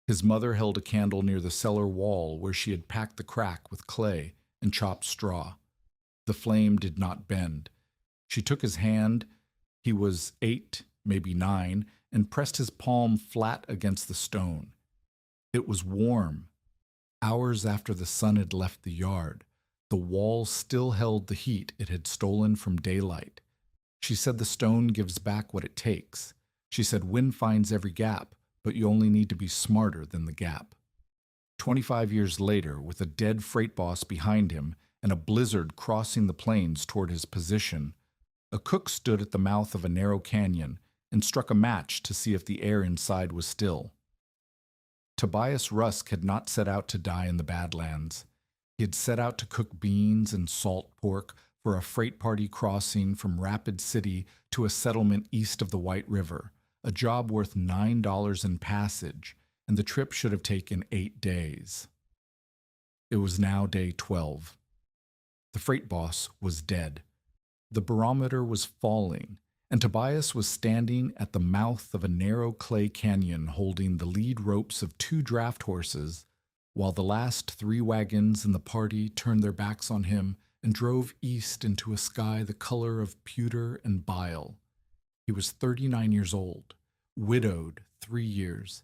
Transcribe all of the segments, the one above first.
His mother held a candle near the cellar wall where she had packed the crack with clay and chopped straw. The flame did not bend. She took his hand, he was 8, maybe 9, and pressed his palm flat against the stone. It was warm. Hours after the sun had left the yard, the wall still held the heat it had stolen from daylight. She said the stone gives back what it takes. She said wind finds every gap, but you only need to be smarter than the gap. 25 years later, with a dead freight boss behind him and a blizzard crossing the plains toward his position, a cook stood at the mouth of a narrow canyon and struck a match to see if the air inside was still. Tobias Rusk had not set out to die in the Badlands. He had set out to cook beans and salt pork for a freight party crossing from Rapid City to a settlement east of the White River, a job worth $9 in passage, and the trip should have taken 8 days. It was now day 12. The freight boss was dead. The barometer was falling, and Tobias was standing at the mouth of a narrow clay canyon holding the lead ropes of 2 draft horses, while the last 3 wagons in the party turned their backs on him and drove east into a sky the color of pewter and bile. He was 39 years old, widowed 3 years.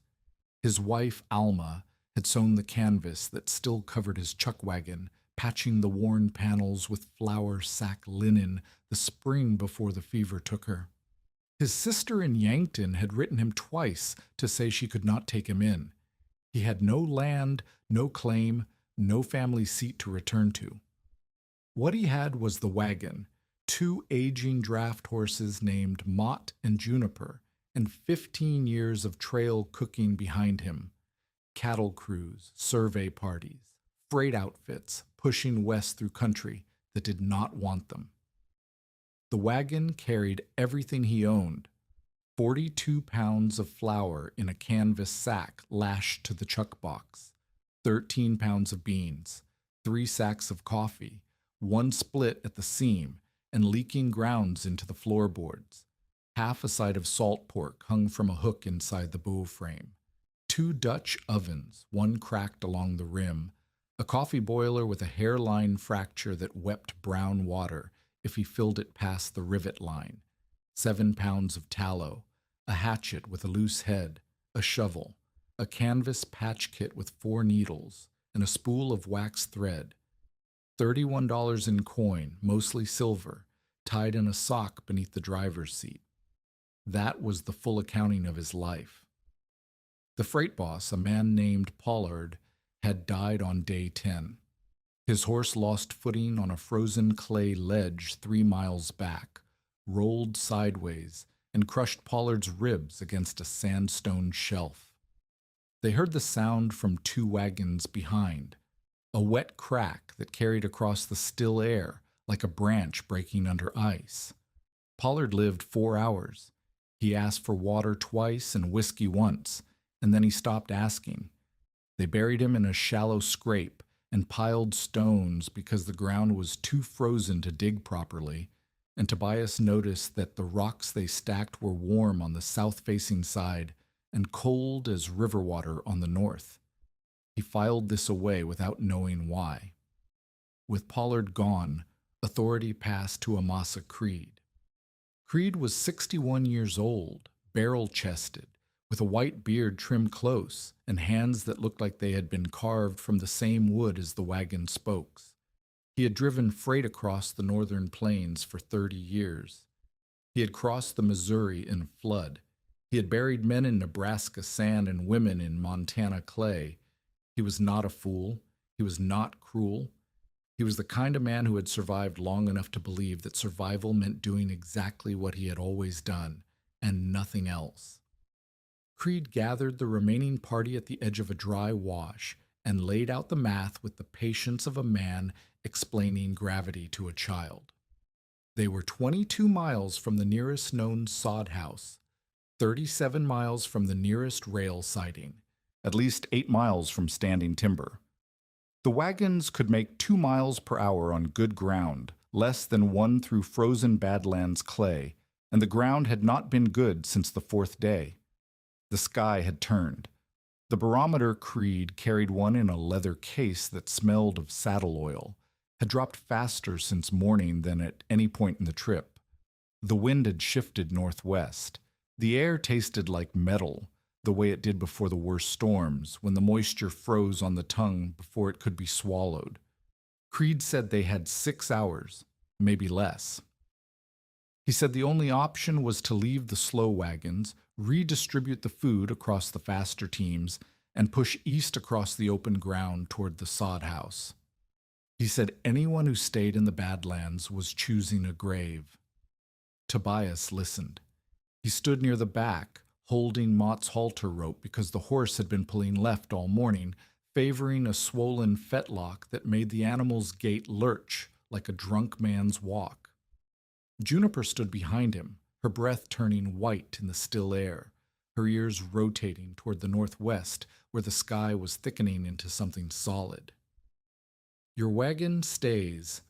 His wife, Alma, had sewn the canvas that still covered his chuckwagon, patching the worn panels with flour sack linen the spring before the fever took her. His sister in Yankton had written him twice to say she could not take him in. He had no land, no claim, no family seat to return to. What he had was the wagon, 2 aging draft horses named Mott and Juniper, and 15 years of trail cooking behind him. Cattle crews, survey parties, freight outfits pushing west through country that did not want them. The wagon carried everything he owned: 42 pounds of flour in a canvas sack lashed to the chuck box, 13 pounds of beans, 3 sacks of coffee, 1 split at the seam, and leaking grounds into the floorboards, half a side of salt pork hung from a hook inside the bow frame, 2 Dutch ovens, 1 cracked along the rim, a coffee boiler with a hairline fracture that wept brown water if he filled it past the rivet line, 7 pounds of tallow, a hatchet with a loose head, a shovel, a canvas patch kit with 4 needles, and a spool of waxed thread, $31 in coin, mostly silver, tied in a sock beneath the driver's seat. That was the full accounting of his life. The freight boss, a man named Pollard, had died on day 10. His horse lost footing on a frozen clay ledge 3 miles back, rolled sideways, and crushed Pollard's ribs against a sandstone shelf. They heard the sound from 2 wagons behind, a wet crack that carried across the still air like a branch breaking under ice. Pollard lived 4 hours. He asked for water twice and whiskey once, and then he stopped asking. They buried him in a shallow scrape and piled stones because the ground was too frozen to dig properly, and Tobias noticed that the rocks they stacked were warm on the south-facing side and cold as river water on the north. He filed this away without knowing why. With Pollard gone, authority passed to Amasa Creed. Creed was 61 years old, barrel-chested, with a white beard trimmed close and hands that looked like they had been carved from the same wood as the wagon spokes. He had driven freight across the northern plains for 30 years. He had crossed the Missouri in flood. He had buried men in Nebraska sand and women in Montana clay. He was not a fool. He was not cruel. He was the kind of man who had survived long enough to believe that survival meant doing exactly what he had always done, and nothing else. Creed gathered the remaining party at the edge of a dry wash and laid out the math with the patience of a man explaining gravity to a child. They were 22 miles from the nearest known sod house, 37 miles from the nearest rail siding, at least 8 miles from standing timber. The wagons could make 2 miles per hour on good ground, less than 1 through frozen badlands clay, and the ground had not been good since the 4th day. The sky had turned. The barometer Creed carried one in a leather case that smelled of saddle oil, had dropped faster since morning than at any point in the trip. The wind had shifted northwest. The air tasted like metal, the way it did before the worst storms, when the moisture froze on the tongue before it could be swallowed. Creed said they had 6 hours, maybe less. He said the only option was to leave the slow wagons, redistribute the food across the faster teams, and push east across the open ground toward the sod house. He said anyone who stayed in the badlands was choosing a grave. Tobias listened. He stood near the back, holding Mott's halter rope because the horse had been pulling left all morning, favoring a swollen fetlock that made the animal's gait lurch like a drunk man's walk. Juniper stood behind him, her breath turning white in the still air, her ears rotating toward the northwest where the sky was thickening into something solid. "Your wagon stays,"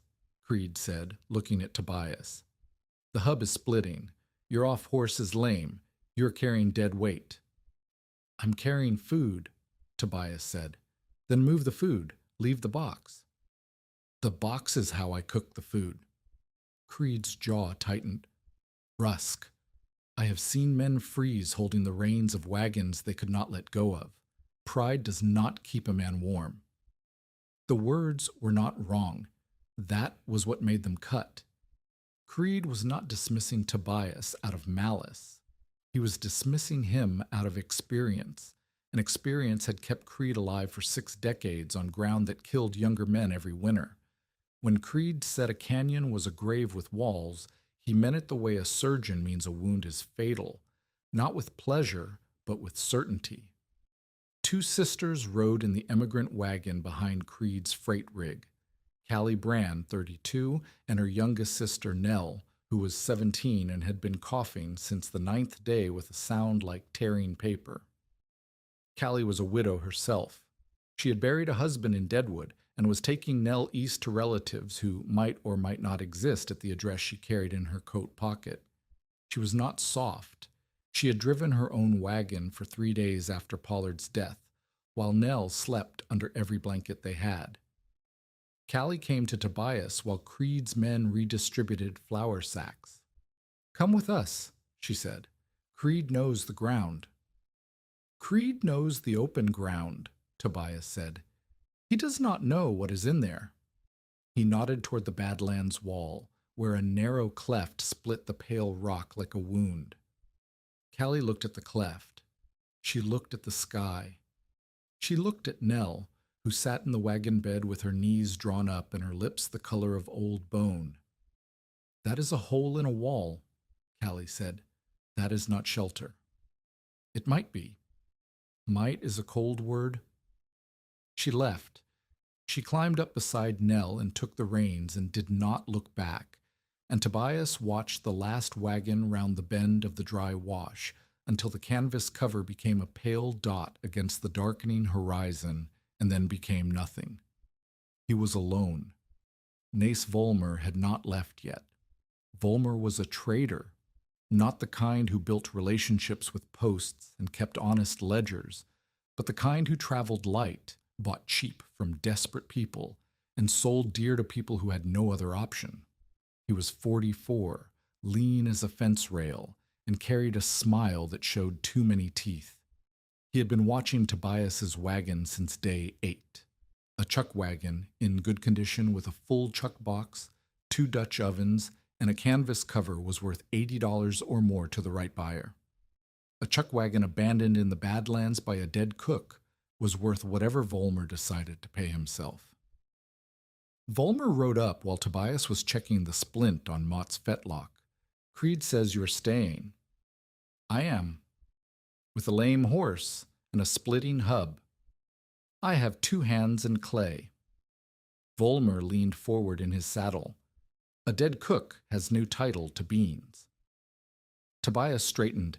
Creed said, looking at Tobias. "The hub is splitting. Your off-horse is lame. You're carrying dead weight." "I'm carrying food," Tobias said. "Then move the food. Leave the box." "The box is how I cook the food." Creed's jaw tightened. "Rusk, I have seen men freeze holding the reins of wagons they could not let go of. Pride does not keep a man warm." The words were not wrong. That was what made them cut. Creed was not dismissing Tobias out of malice. He was dismissing him out of experience, and experience had kept Creed alive for 6 decades on ground that killed younger men every winter. When Creed said a canyon was a grave with walls, he meant it the way a surgeon means a wound is fatal, not with pleasure, but with certainty. 2 sisters rode in the emigrant wagon behind Creed's freight rig. Callie Brand, 32, and her youngest sister Nell, who was 17 and had been coughing since the 9th day with a sound like tearing paper. Callie was a widow herself. She had buried a husband in Deadwood and was taking Nell east to relatives who might or might not exist at the address she carried in her coat pocket. She was not soft. She had driven her own wagon for 3 days after Pollard's death, while Nell slept under every blanket they had. Callie came to Tobias while Creed's men redistributed flour sacks. "Come with us," she said. "Creed knows the ground." "Creed knows the open ground," Tobias said. "He does not know what is in there." He nodded toward the badlands wall, where a narrow cleft split the pale rock like a wound. Callie looked at the cleft. She looked at the sky. She looked at Nell, who sat in the wagon bed with her knees drawn up and her lips the color of old bone. "That is a hole in a wall," Callie said. "That is not shelter." "It might be." Might is a cold word. She left. She climbed up beside Nell and took the reins and did not look back, and Tobias watched the last wagon round the bend of the dry wash until the canvas cover became a pale dot against the darkening horizon and then became nothing. He was alone. Nace Volmer had not left yet. Volmer was a trader, not the kind who built relationships with posts and kept honest ledgers, but the kind who traveled light, bought cheap from desperate people, and sold dear to people who had no other option. He was 44, lean as a fence rail, and carried a smile that showed too many teeth. He had been watching Tobias's wagon since day 8. A Chuckwagon in good condition with a full chuck box, 2 Dutch ovens, and a canvas cover was worth $80 or more to the right buyer. A Chuckwagon abandoned in the badlands by a dead cook was worth whatever Volmer decided to pay himself. Volmer rode up while Tobias was checking the splint on Mott's fetlock. "Creed says you're staying." "I am." "With a lame horse and a splitting hub." "I have 2 hands in clay." Volmer leaned forward in his saddle. "A dead cook has no title to beans." Tobias straightened.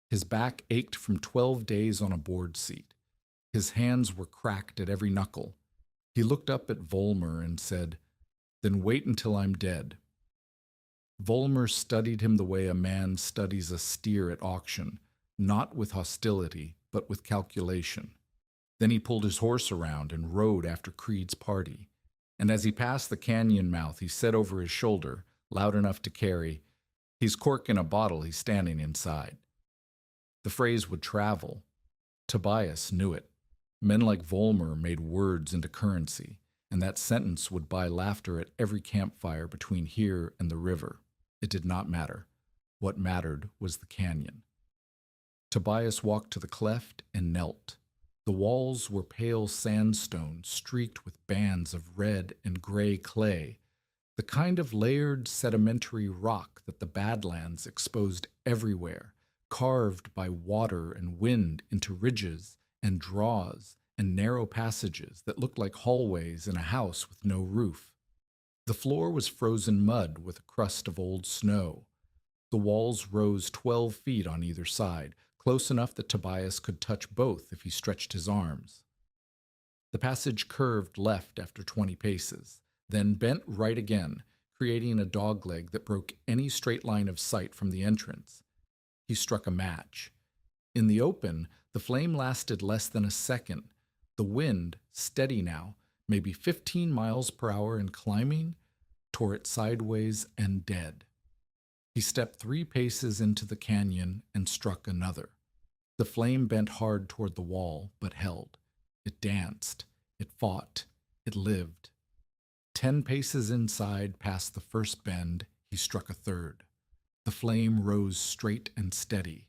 His back ached from 12 days on a board seat. His hands were cracked at every knuckle. He looked up at Volmer and said, "Then wait until I'm dead." Volmer studied him the way a man studies a steer at auction, not with hostility, but with calculation. Then he pulled his horse around and rode after Creed's party. And as he passed the canyon mouth, he said over his shoulder, loud enough to carry, "He's corking a bottle he's standing inside." The phrase would travel. Tobias knew it. Men like Volmer made words into currency, and that sentence would buy laughter at every campfire between here and the river. It did not matter. What mattered was the canyon. Tobias walked to the cleft and knelt. The walls were pale sandstone streaked with bands of red and gray clay, the kind of layered sedimentary rock that the badlands exposed everywhere, carved by water and wind into ridges and draws and narrow passages that looked like hallways in a house with no roof. The floor was frozen mud with a crust of old snow. The walls rose 12 feet on either side, close enough that Tobias could touch both if he stretched his arms. The passage curved left after 20 paces, then bent right again, creating a dogleg that broke any straight line of sight from the entrance. He struck a match. In the open, the flame lasted less than a second. The wind, steady now, maybe 15 miles per hour and climbing, tore it sideways and dead. He stepped 3 paces into the canyon and struck another. The flame bent hard toward the wall, but held. It danced. It fought. It lived. 10 paces inside, past the first bend, he struck a third. The flame rose straight and steady,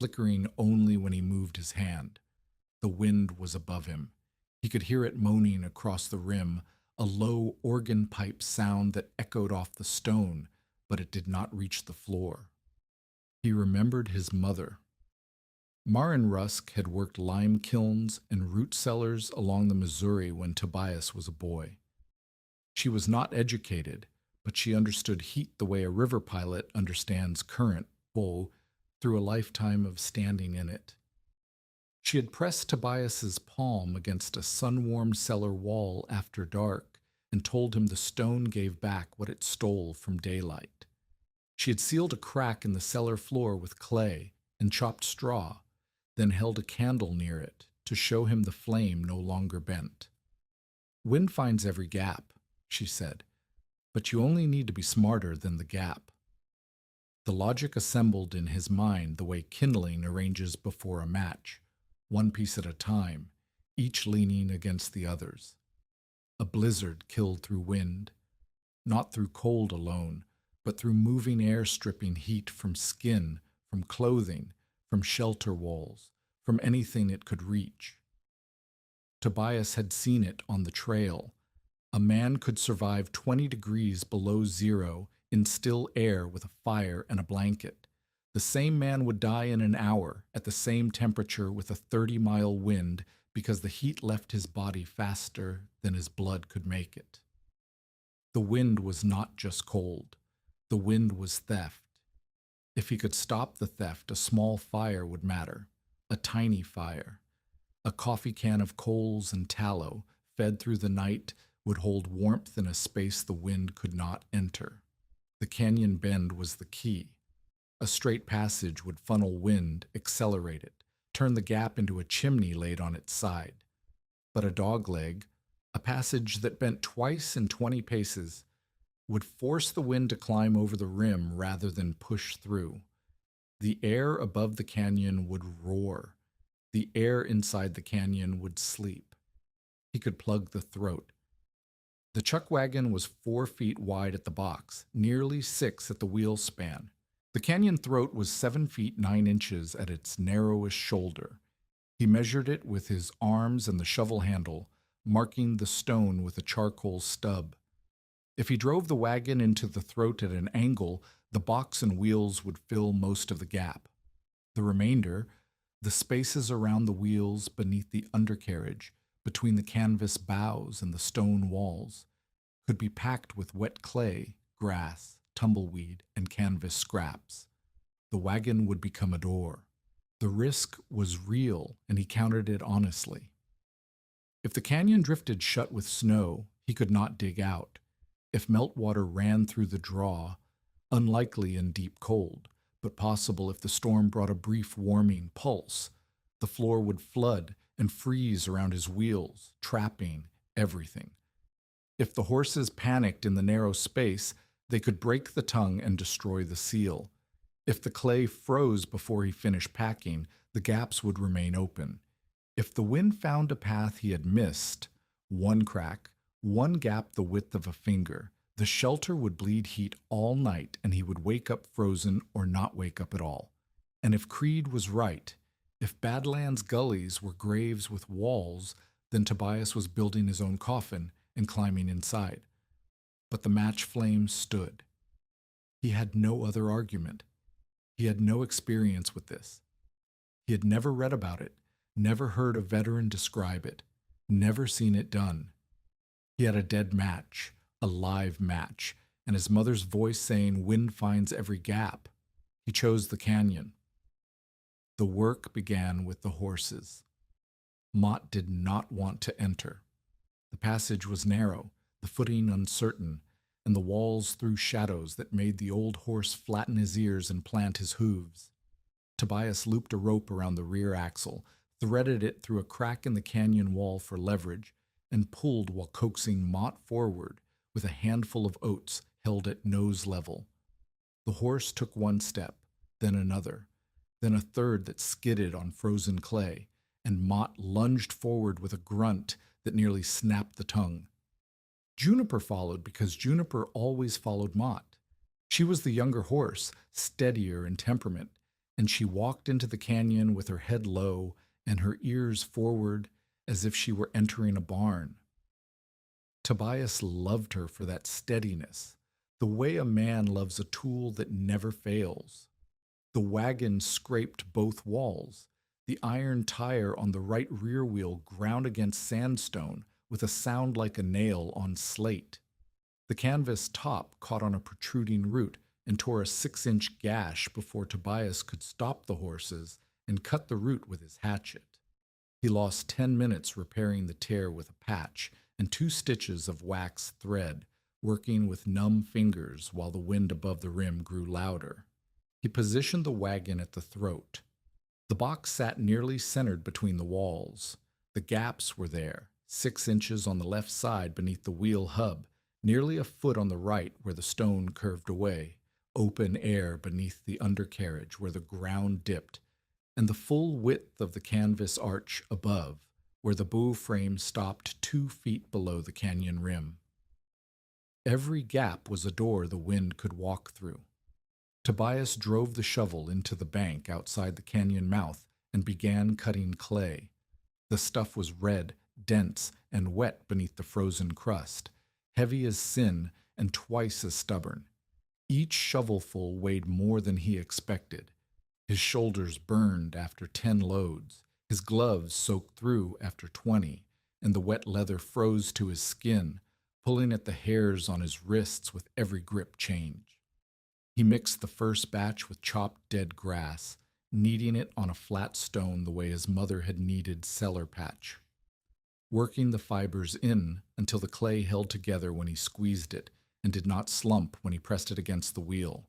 flickering only when he moved his hand. The wind was above him. He could hear it moaning across the rim, a low organ pipe sound that echoed off the stone, but it did not reach the floor. He remembered his mother. Marin Rusk had worked lime kilns and root cellars along the Missouri when Tobias was a boy. She was not educated, but she understood heat the way a river pilot understands current, through a lifetime of standing in it. She had pressed Tobias's palm against a sun-warmed cellar wall after dark and told him the stone gave back what it stole from daylight. She had sealed a crack in the cellar floor with clay and chopped straw, then held a candle near it to show him the flame no longer bent. "Wind finds every gap," she said, "but you only need to be smarter than the gap." The logic assembled in his mind the way kindling arranges before a match, one piece at a time, each leaning against the others. A blizzard killed through wind, not through cold alone, but through moving air stripping heat from skin, from clothing, from shelter walls, from anything it could reach. Tobias had seen it on the trail. A man could survive 20 degrees below zero in still air with a fire and a blanket. The same man would die in an hour at the same temperature with a 30-mile wind because the heat left his body faster than his blood could make it. The wind was not just cold. The wind was theft. If he could stop the theft, a small fire would matter, a tiny fire. A coffee can of coals and tallow, fed through the night, would hold warmth in a space the wind could not enter. The canyon bend was the key. A straight passage would funnel wind, accelerate it, turn the gap into a chimney laid on its side. But a dogleg, a passage that bent twice in 20 paces, would force the wind to climb over the rim rather than push through. The air above the canyon would roar. The air inside the canyon would sleep. He could plug the throat. The Chuckwagon was 4 feet wide at the box, nearly 6 at the wheel span. The canyon throat was 7 feet 9 inches at its narrowest shoulder. He measured it with his arms and the shovel handle, marking the stone with a charcoal stub. If he drove the wagon into the throat at an angle, the box and wheels would fill most of the gap. The remainder, the spaces around the wheels beneath the undercarriage, between the canvas boughs and the stone walls, could be packed with wet clay, grass, tumbleweed, and canvas scraps. The wagon would become a door. The risk was real, and he counted it honestly. If the canyon drifted shut with snow, he could not dig out. If meltwater ran through the draw, unlikely in deep cold, but possible if the storm brought a brief warming pulse, the floor would flood and freeze around his wheels, trapping everything. If the horses panicked in the narrow space, they could break the tongue and destroy the seal. If the clay froze before he finished packing, the gaps would remain open. If the wind found a path he had missed, one crack, one gap the width of a finger, the shelter would bleed heat all night and he would wake up frozen or not wake up at all. And if Creed was right, if Badlands gullies were graves with walls, then Tobias was building his own coffin and climbing inside. But the match flame stood. He had no other argument. He had no experience with this. He had never read about it, never heard a veteran describe it, never seen it done. He had a dead match, a live match, and his mother's voice saying, "Wind finds every gap." He chose the canyon. The work began with the horses. Mott did not want to enter. The passage was narrow, the footing uncertain, and the walls threw shadows that made the old horse flatten his ears and plant his hooves. Tobias looped a rope around the rear axle, threaded it through a crack in the canyon wall for leverage, and pulled while coaxing Mott forward with a handful of oats held at nose level. The horse took one step, then another, then a third that skidded on frozen clay, and Mott lunged forward with a grunt that nearly snapped the tongue. Juniper followed because Juniper always followed Mott. She was the younger horse, steadier in temperament, and she walked into the canyon with her head low and her ears forward as if she were entering a barn. Tobias loved her for that steadiness, the way a man loves a tool that never fails. The wagon scraped both walls. The iron tire on the right rear wheel ground against sandstone with a sound like a nail on slate. The canvas top caught on a protruding root and tore a 6-inch gash before Tobias could stop the horses and cut the root with his hatchet. He lost 10 minutes repairing the tear with a patch and 2 stitches of wax thread, working with numb fingers while the wind above the rim grew louder. He positioned the wagon at the throat. The box sat nearly centered between the walls. The gaps were there, 6 inches on the left side beneath the wheel hub, nearly a foot on the right where the stone curved away, open air beneath the undercarriage where the ground dipped, and the full width of the canvas arch above, where the bow frame stopped 2 feet below the canyon rim. Every gap was a door the wind could walk through. Tobias drove the shovel into the bank outside the canyon mouth and began cutting clay. The stuff was red, dense, and wet beneath the frozen crust, heavy as sin and twice as stubborn. Each shovelful weighed more than he expected. His shoulders burned after 10 loads, his gloves soaked through after 20, and the wet leather froze to his skin, pulling at the hairs on his wrists with every grip change. He mixed the first batch with chopped dead grass, kneading it on a flat stone the way his mother had kneaded cellar patch, working the fibers in until the clay held together when he squeezed it and did not slump when he pressed it against the wheel.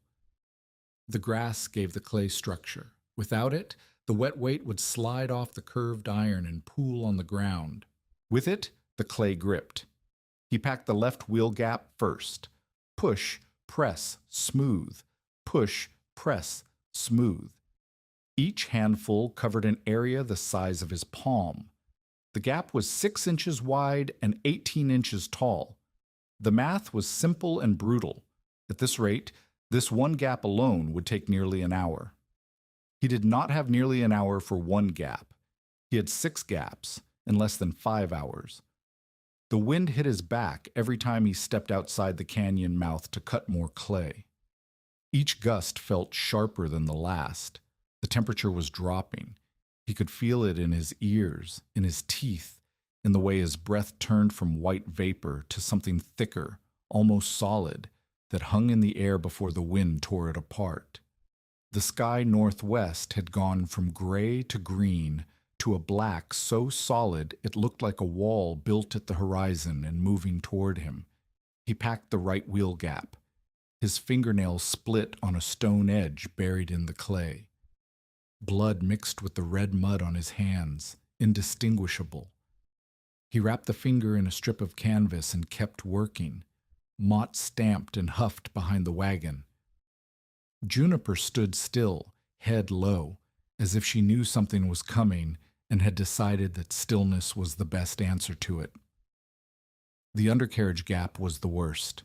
The grass gave the clay structure. Without it, the wet weight would slide off the curved iron and pool on the ground. With it, the clay gripped. He packed the left wheel gap first. Push, press, smooth. Push, press, smooth. Each handful covered an area the size of his palm. The gap was 6 inches wide and 18 inches tall. The math was simple and brutal. At this rate, this one gap alone would take nearly an hour. He did not have nearly an hour for one gap. He had 6 gaps in less than 5 hours. The wind hit his back every time he stepped outside the canyon mouth to cut more clay. Each gust felt sharper than the last. The temperature was dropping. He could feel it in his ears, in his teeth, in the way his breath turned from white vapor to something thicker, almost solid, that hung in the air before the wind tore it apart. The sky northwest had gone from gray to green to a black so solid it looked like a wall built at the horizon and moving toward him. He packed the right wheel gap. His fingernails split on a stone edge buried in the clay. Blood mixed with the red mud on his hands, indistinguishable. He wrapped the finger in a strip of canvas and kept working. Mott stamped and huffed behind the wagon. Juniper stood still, head low, as if she knew something was coming and had decided that stillness was the best answer to it. The undercarriage gap was the worst.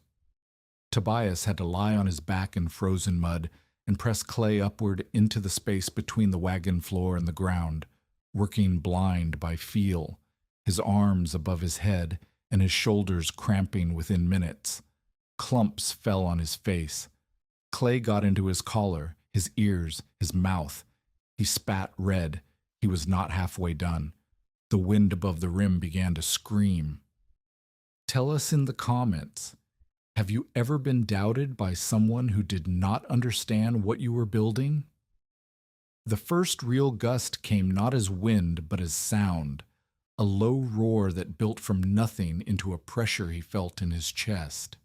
Tobias had to lie on his back in frozen mud and press clay upward into the space between the wagon floor and the ground, working blind by feel, his arms above his head and his shoulders cramping within minutes. Clumps fell on his face. Clay got into his collar, his ears, his mouth. He spat red. He was not halfway done. The wind above the rim began to scream. Tell us in the comments, have you ever been doubted by someone who did not understand what you were building? The first real gust came not as wind but as sound, a low roar that built from nothing into a pressure he felt in his chest.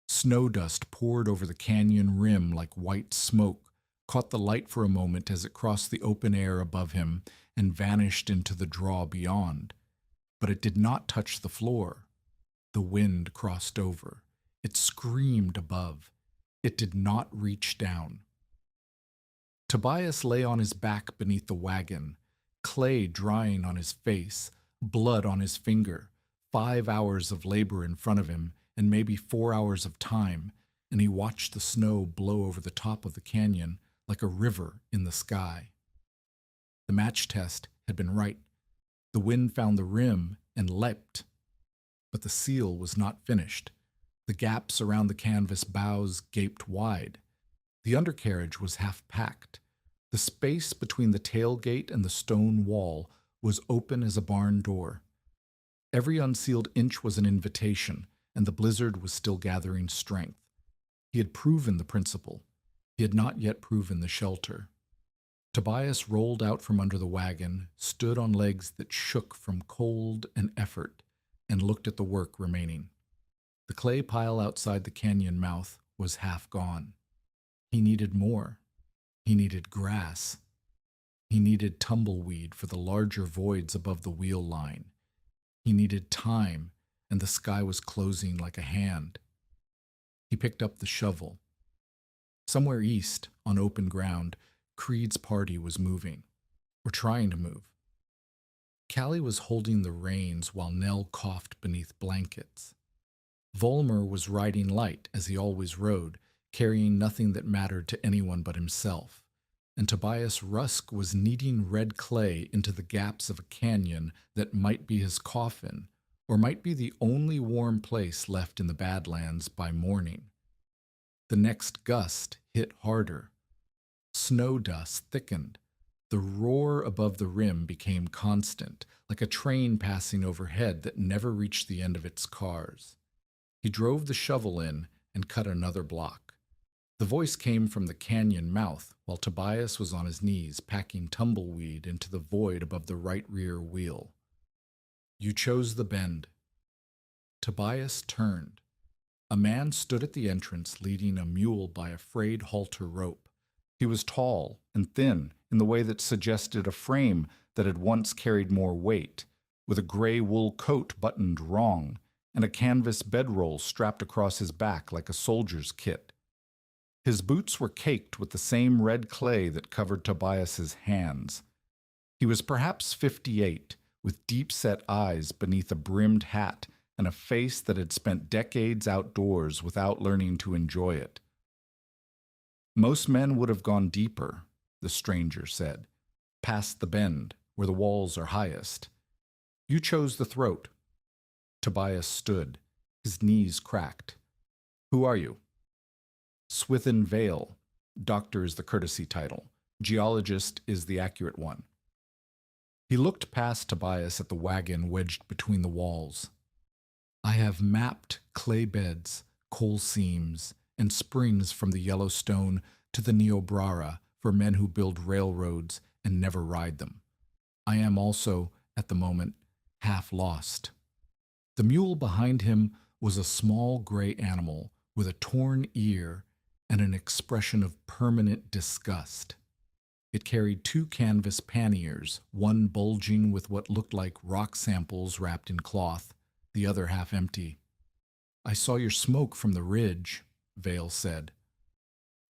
Snow dust poured over the canyon rim like white smoke, caught the light for a moment as it crossed the open air above him and vanished into the draw beyond. But it did not touch the floor. The wind crossed over. It screamed above. It did not reach down. Tobias lay on his back beneath the wagon, clay drying on his face, blood on his finger, 5 hours of labor in front of him, and maybe 4 hours of time, and he watched the snow blow over the top of the canyon like a river in the sky. The match test had been right. The wind found the rim and leapt. But the seal was not finished. The gaps around the canvas boughs gaped wide. The undercarriage was half-packed. The space between the tailgate and the stone wall was open as a barn door. Every unsealed inch was an invitation, and the blizzard was still gathering strength. He had proven the principle. He had not yet proven the shelter. Tobias rolled out from under the wagon, stood on legs that shook from cold and effort, and looked at the work remaining. The clay pile outside the canyon mouth was half gone. He needed more. He needed grass. He needed tumbleweed for the larger voids above the wheel line. He needed time, and the sky was closing like a hand. He picked up the shovel. Somewhere east, on open ground, Creed's party was moving, or trying to move. Callie was holding the reins while Nell coughed beneath blankets. Volmer was riding light, as he always rode, carrying nothing that mattered to anyone but himself, and Tobias Rusk was kneading red clay into the gaps of a canyon that might be his coffin, or might be the only warm place left in the Badlands by morning. The next gust hit harder. Snow dust thickened. The roar above the rim became constant, like a train passing overhead that never reached the end of its cars. He drove the shovel in and cut another block. The voice came from the canyon mouth, while Tobias was on his knees packing tumbleweed into the void above the right rear wheel. You chose the bend. Tobias turned. A man stood at the entrance leading a mule by a frayed halter rope. He was tall and thin in the way that suggested a frame that had once carried more weight, with a gray wool coat buttoned wrong and a canvas bedroll strapped across his back like a soldier's kit. His boots were caked with the same red clay that covered Tobias's hands. He was perhaps 58, with deep-set eyes beneath a brimmed hat and a face that had spent decades outdoors without learning to enjoy it. Most men would have gone deeper, the stranger said, past the bend, where the walls are highest. You chose the throat. Tobias stood, his knees cracked. Who are you? Swithin Vale. Doctor is the courtesy title. Geologist is the accurate one. He looked past Tobias at the wagon wedged between the walls. I have mapped clay beds, coal seams, and springs from the Yellowstone to the Niobrara for men who build railroads and never ride them. I am also, at the moment, half lost. The mule behind him was a small gray animal with a torn ear and an expression of permanent disgust. It carried 2 canvas panniers, one bulging with what looked like rock samples wrapped in cloth, the other half empty. "I saw your smoke from the ridge," Vale said.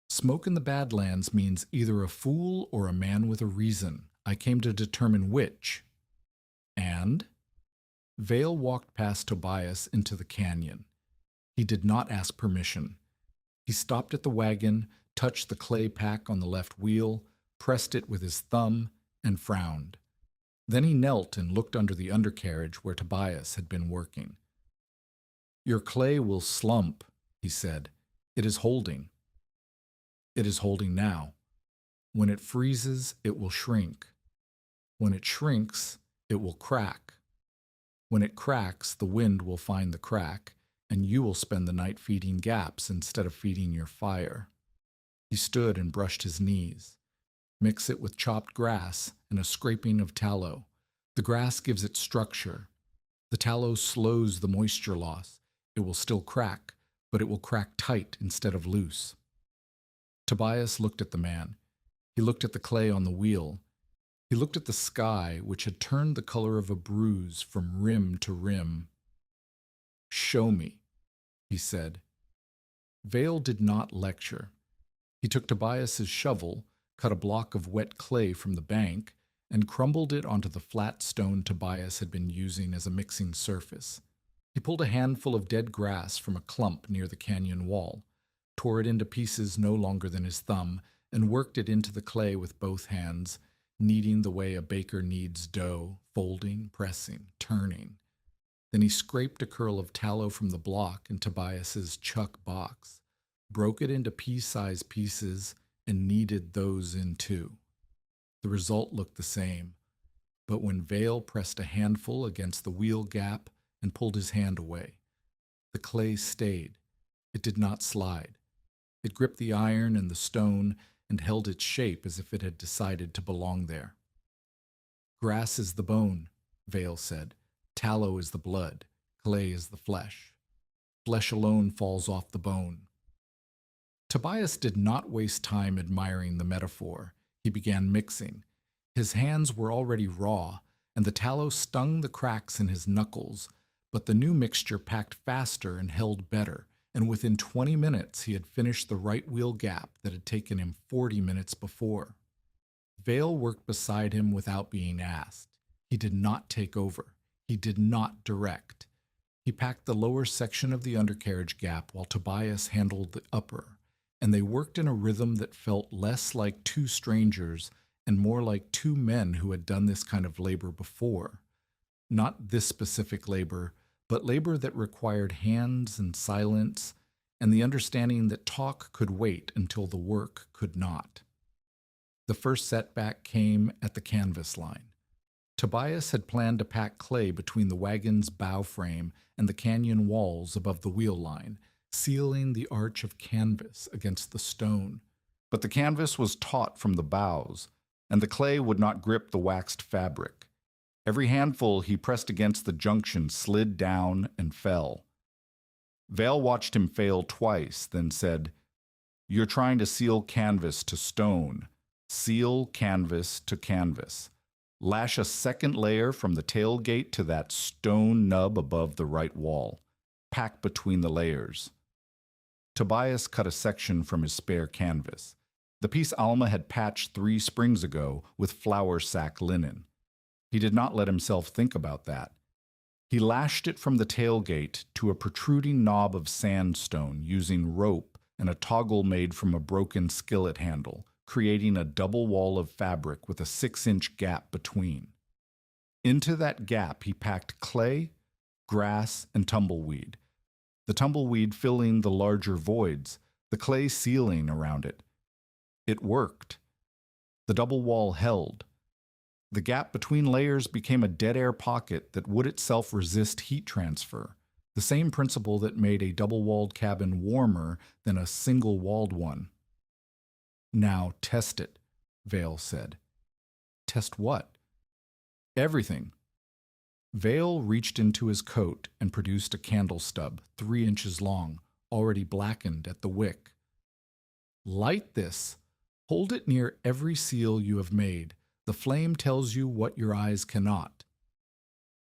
"Smoke in the Badlands means either a fool or a man with a reason. I came to determine which." "And?" Vale walked past Tobias into the canyon. He did not ask permission. He stopped at the wagon, touched the clay pack on the left wheel, pressed it with his thumb, and frowned. Then he knelt and looked under the undercarriage where Tobias had been working. "Your clay will slump," he said. "It is holding." "It is holding now. When it freezes, it will shrink. When it shrinks, it will crack. When it cracks, the wind will find the crack, and you will spend the night feeding gaps instead of feeding your fire." He stood and brushed his knees. "Mix it with chopped grass and a scraping of tallow. The grass gives it structure. The tallow slows the moisture loss. It will still crack, but it will crack tight instead of loose." Tobias looked at the man. He looked at the clay on the wheel. He looked at the sky, which had turned the color of a bruise from rim to rim. "Show me," he said. Vale did not lecture. He took Tobias's shovel, cut a block of wet clay from the bank, and crumbled it onto the flat stone Tobias had been using as a mixing surface. He pulled a handful of dead grass from a clump near the canyon wall, tore it into pieces no longer than his thumb, and worked it into the clay with both hands, kneading the way a baker kneads dough, folding, pressing, turning. Then he scraped a curl of tallow from the block in Tobias's chuck box, broke it into pea-sized pieces, and kneaded those in too. The result looked the same, but when Vale pressed a handful against the wheel gap and pulled his hand away, the clay stayed. It did not slide. It gripped the iron and the stone and held its shape as if it had decided to belong there. "Grass is the bone," Vale said. "Tallow is the blood. Clay is the flesh. Flesh alone falls off the bone." Tobias did not waste time admiring the metaphor. He began mixing. His hands were already raw, and the tallow stung the cracks in his knuckles, but the new mixture packed faster and held better, and within 20 minutes he had finished the right wheel gap that had taken him 40 minutes before. Vale worked beside him without being asked. He did not take over. He did not direct. He packed the lower section of the undercarriage gap while Tobias handled the upper, and they worked in a rhythm that felt less like two strangers and more like two men who had done this kind of labor before. Not this specific labor, but labor that required hands and silence, and the understanding that talk could wait until the work could not. The first setback came at the canvas line. Tobias had planned to pack clay between the wagon's bow frame and the canyon walls above the wheel line, sealing the arch of canvas against the stone. But the canvas was taut from the bows, and the clay would not grip the waxed fabric. Every handful he pressed against the junction slid down and fell. Vale watched him fail twice, then said, "You're trying to seal canvas to stone. Seal canvas to canvas. Lash a second layer from the tailgate to that stone nub above the right wall. Pack between the layers." Tobias cut a section from his spare canvas. The piece Alma had patched 3 springs ago with flour sack linen. He did not let himself think about that. He lashed it from the tailgate to a protruding knob of sandstone using rope and a toggle made from a broken skillet handle, creating a double wall of fabric with a 6-inch gap between. Into that gap he packed clay, grass, and tumbleweed, the tumbleweed filling the larger voids, the clay sealing around it. It worked. The double wall held. The gap between layers became a dead air pocket that would itself resist heat transfer, the same principle that made a double-walled cabin warmer than a single-walled one. "Now test it," Vale said. "Test what?" "Everything." Vale reached into his coat and produced a candle stub, 3 inches long, already blackened at the wick. "Light this." Hold it near every seal you have made. The flame tells you what your eyes cannot.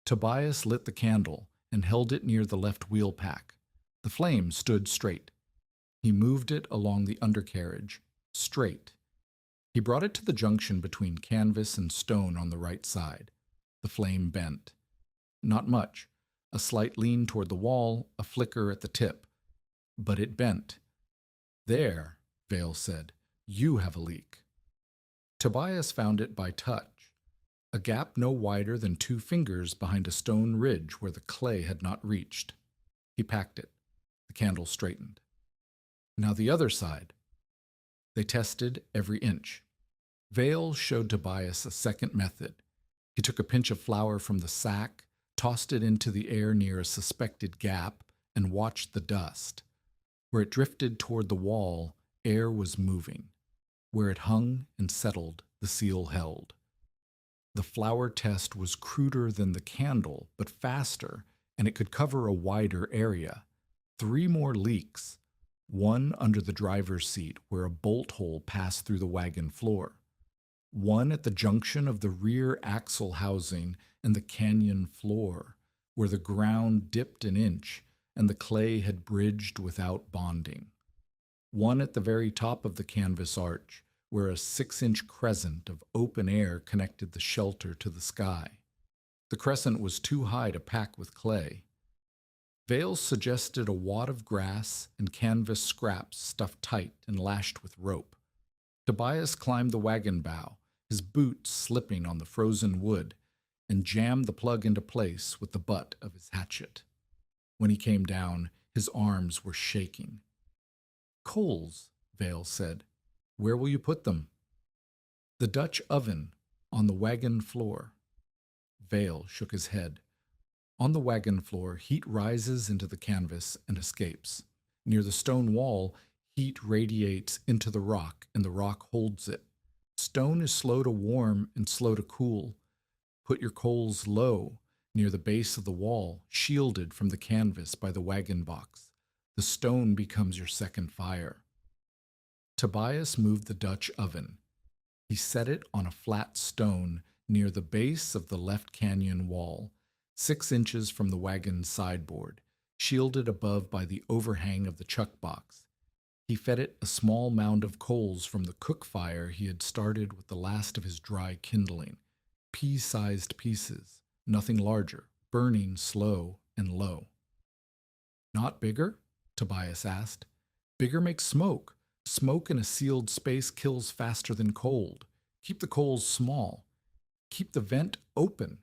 Tobias lit the candle and held it near the left wheel pack. The flame stood straight. He moved it along the undercarriage, straight. He brought it to the junction between canvas and stone on the right side. The flame bent. Not much. A slight lean toward the wall, a flicker at the tip. But it bent. There, Vale said, you have a leak. Tobias found it by touch. A gap no wider than 2 fingers behind a stone ridge where the clay had not reached. He packed it. The candle straightened. Now the other side. They tested every inch. Vale showed Tobias a second method. He took a pinch of flour from the sack, tossed it into the air near a suspected gap, and watched the dust. Where it drifted toward the wall, air was moving. Where it hung and settled, the seal held. The flour test was cruder than the candle, but faster, and it could cover a wider area. 3 more leaks. 1 under the driver's seat, where a bolt hole passed through the wagon floor. 1 at the junction of the rear axle housing and the canyon floor, where the ground dipped an inch and the clay had bridged without bonding. 1 at the very top of the canvas arch, where a 6-inch crescent of open air connected the shelter to the sky. The crescent was too high to pack with clay. Vale suggested a wad of grass and canvas scraps stuffed tight and lashed with rope. Tobias climbed the wagon bow, his boots slipping on the frozen wood, and jammed the plug into place with the butt of his hatchet. When he came down, his arms were shaking. Coals, Vale said. Where will you put them? The Dutch oven, on the wagon floor. Vale shook his head. On the wagon floor, heat rises into the canvas and escapes. Near the stone wall, heat radiates into the rock, and the rock holds it. Stone is slow to warm and slow to cool. Put your coals low, near the base of the wall, shielded from the canvas by the wagon box. The stone becomes your second fire. Tobias moved the Dutch oven. He set it on a flat stone near the base of the left canyon wall, 6 inches from the wagon's sideboard, shielded above by the overhang of the chuck box. He fed it a small mound of coals from the cook fire he had started with the last of his dry kindling, pea-sized pieces, nothing larger, burning slow and low. Not bigger? Tobias asked. Bigger makes smoke. Smoke in a sealed space kills faster than cold. Keep the coals small. Keep the vent open.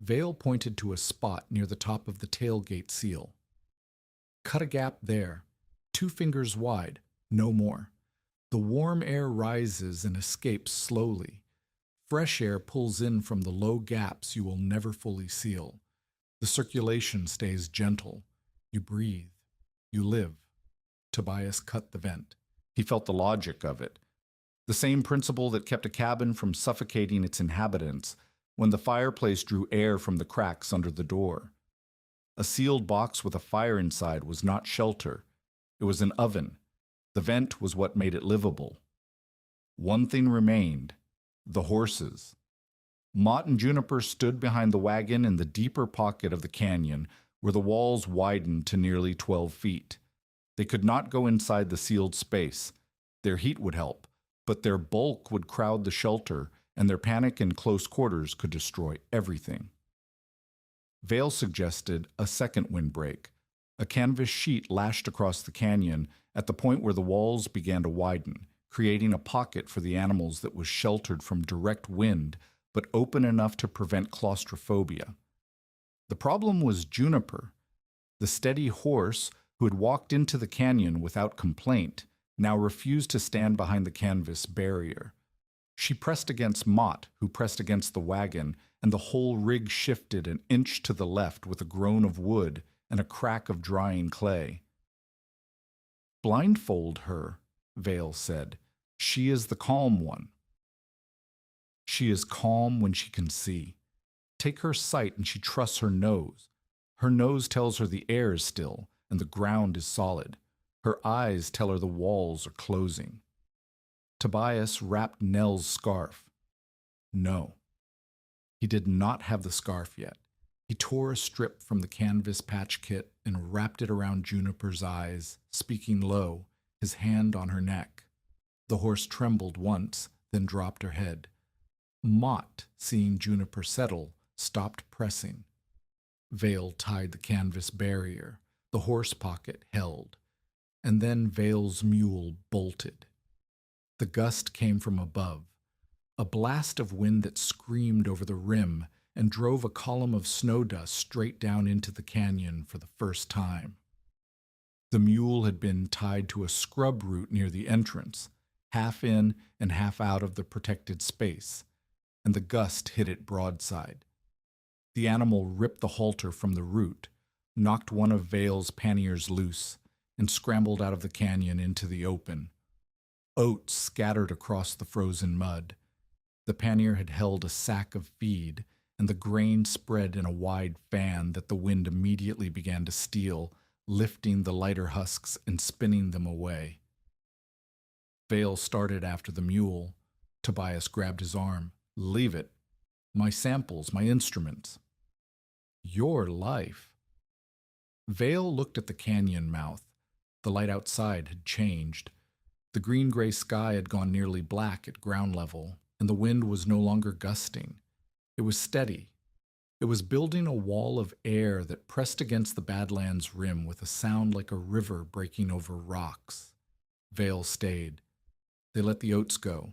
Vale pointed to a spot near the top of the tailgate seal. Cut a gap there, 2 fingers wide, no more. The warm air rises and escapes slowly. Fresh air pulls in from the low gaps you will never fully seal. The circulation stays gentle. You breathe. You live. Tobias cut the vent. He felt the logic of it. The same principle that kept a cabin from suffocating its inhabitants when the fireplace drew air from the cracks under the door. A sealed box with a fire inside was not shelter. It was an oven. The vent was what made it livable. One thing remained: the horses. Mott and Juniper stood behind the wagon in the deeper pocket of the canyon where the walls widened to nearly 12 feet. They could not go inside the sealed space. Their heat would help, but their bulk would crowd the shelter, and their panic in close quarters could destroy everything. Vale suggested a second windbreak, a canvas sheet lashed across the canyon at the point where the walls began to widen, creating a pocket for the animals that was sheltered from direct wind, but open enough to prevent claustrophobia. The problem was Juniper. The steady horse, who had walked into the canyon without complaint, now refused to stand behind the canvas barrier. She pressed against Mott, who pressed against the wagon, and the whole rig shifted an inch to the left with a groan of wood and a crack of drying clay. Blindfold her, Vale said. She is the calm one. She is calm when she can see. Take her sight and she trusts her nose. Her nose tells her the air is still and the ground is solid. Her eyes tell her the walls are closing. Tobias wrapped Nell's scarf. No. He did not have the scarf yet. He tore a strip from the canvas patch kit and wrapped it around Juniper's eyes, speaking low, his hand on her neck. The horse trembled once, then dropped her head. Mott, seeing Juniper settle, stopped pressing. Vale tied the canvas barrier. The horse pocket held. And then Vale's mule bolted. The gust came from above, a blast of wind that screamed over the rim and drove a column of snow dust straight down into the canyon for the first time. The mule had been tied to a scrub root near the entrance, half in and half out of the protected space, and the gust hit it broadside. The animal ripped the halter from the root, knocked one of Vale's panniers loose, and scrambled out of the canyon into the open. Oats scattered across the frozen mud. The pannier had held a sack of feed, and the grain spread in a wide fan that the wind immediately began to steal, lifting the lighter husks and spinning them away. Vale started after the mule. Tobias grabbed his arm. "Leave it. My samples, my instruments." "Your life." Vale looked at the canyon mouth. The light outside had changed. The green-gray sky had gone nearly black at ground level, and the wind was no longer gusting. It was steady. It was building a wall of air that pressed against the badlands rim with a sound like a river breaking over rocks. Vale stayed. They let the oats go.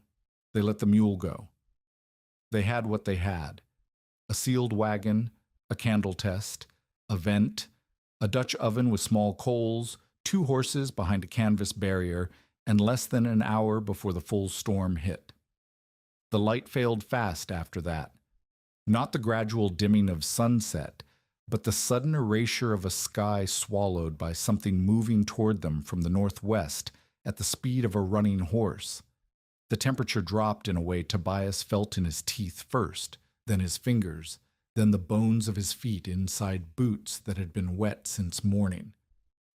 They let the mule go. They had what they had: a sealed wagon, a candle test, a vent, a Dutch oven with small coals, 2 horses behind a canvas barrier, and less than an hour before the full storm hit. The light failed fast after that. Not the gradual dimming of sunset, but the sudden erasure of a sky swallowed by something moving toward them from the northwest at the speed of a running horse. The temperature dropped in a way Tobias felt in his teeth first, then his fingers, then the bones of his feet inside boots that had been wet since morning.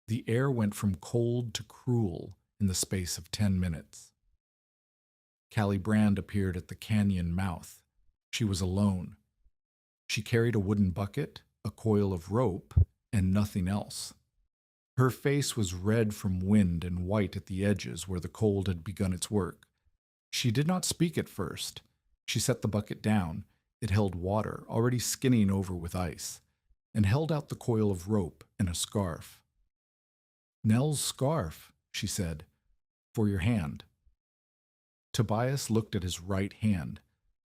The air went from cold to cruel in the space of 10 minutes. Callie Brand appeared at the canyon mouth. She was alone. She carried a wooden bucket, a coil of rope, and nothing else. Her face was red from wind and white at the edges where the cold had begun its work. She did not speak at first. She set the bucket down. It held water, already skinning over with ice, and held out the coil of rope and a scarf. "Nell's scarf," she said, "for your hand." Tobias looked at his right hand.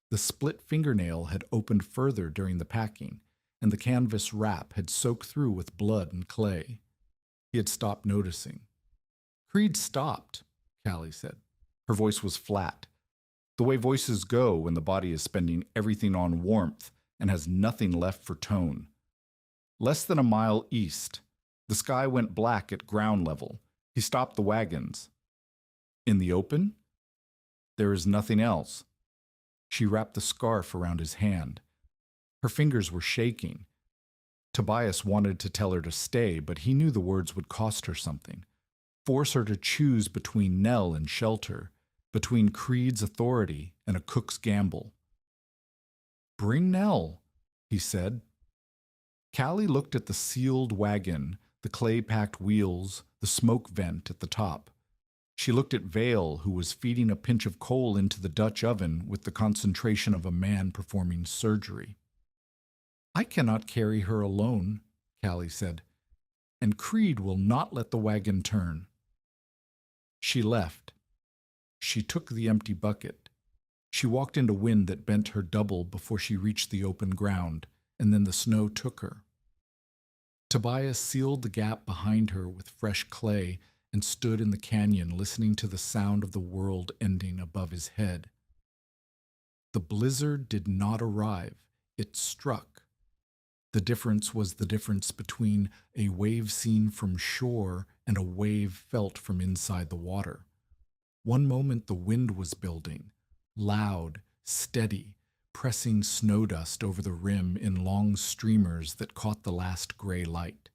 The split fingernail had opened further during the packing, and the canvas wrap had soaked through with blood and clay. He had stopped noticing. "Creed stopped," Callie said. Her voice was flat, the way voices go when the body is spending everything on warmth and has nothing left for tone. "Less than a mile east. The sky went black at ground level. He stopped the wagons." "In the open?" "There is nothing else." She wrapped the scarf around his hand. Her fingers were shaking. Tobias wanted to tell her to stay, but he knew the words would cost her something. Force her to choose between Nell and shelter, between Creed's authority and a cook's gamble. "Bring Nell," he said. Callie looked at the sealed wagon, the clay-packed wheels, the smoke vent at the top. She looked at Vale, who was feeding a pinch of coal into the Dutch oven with the concentration of a man performing surgery. "I cannot carry her alone," Callie said, "and Creed will not let the wagon turn." She left. She took the empty bucket. She walked into wind that bent her double before she reached the open ground, and then the snow took her. Tobias sealed the gap behind her with fresh clay and stood in the canyon listening to the sound of the world ending above his head. The blizzard did not arrive. It struck. The difference was the difference between a wave seen from shore and a wave felt from inside the water. One moment the wind was building, loud, steady, pressing snow dust over the rim in long streamers that caught the last gray light.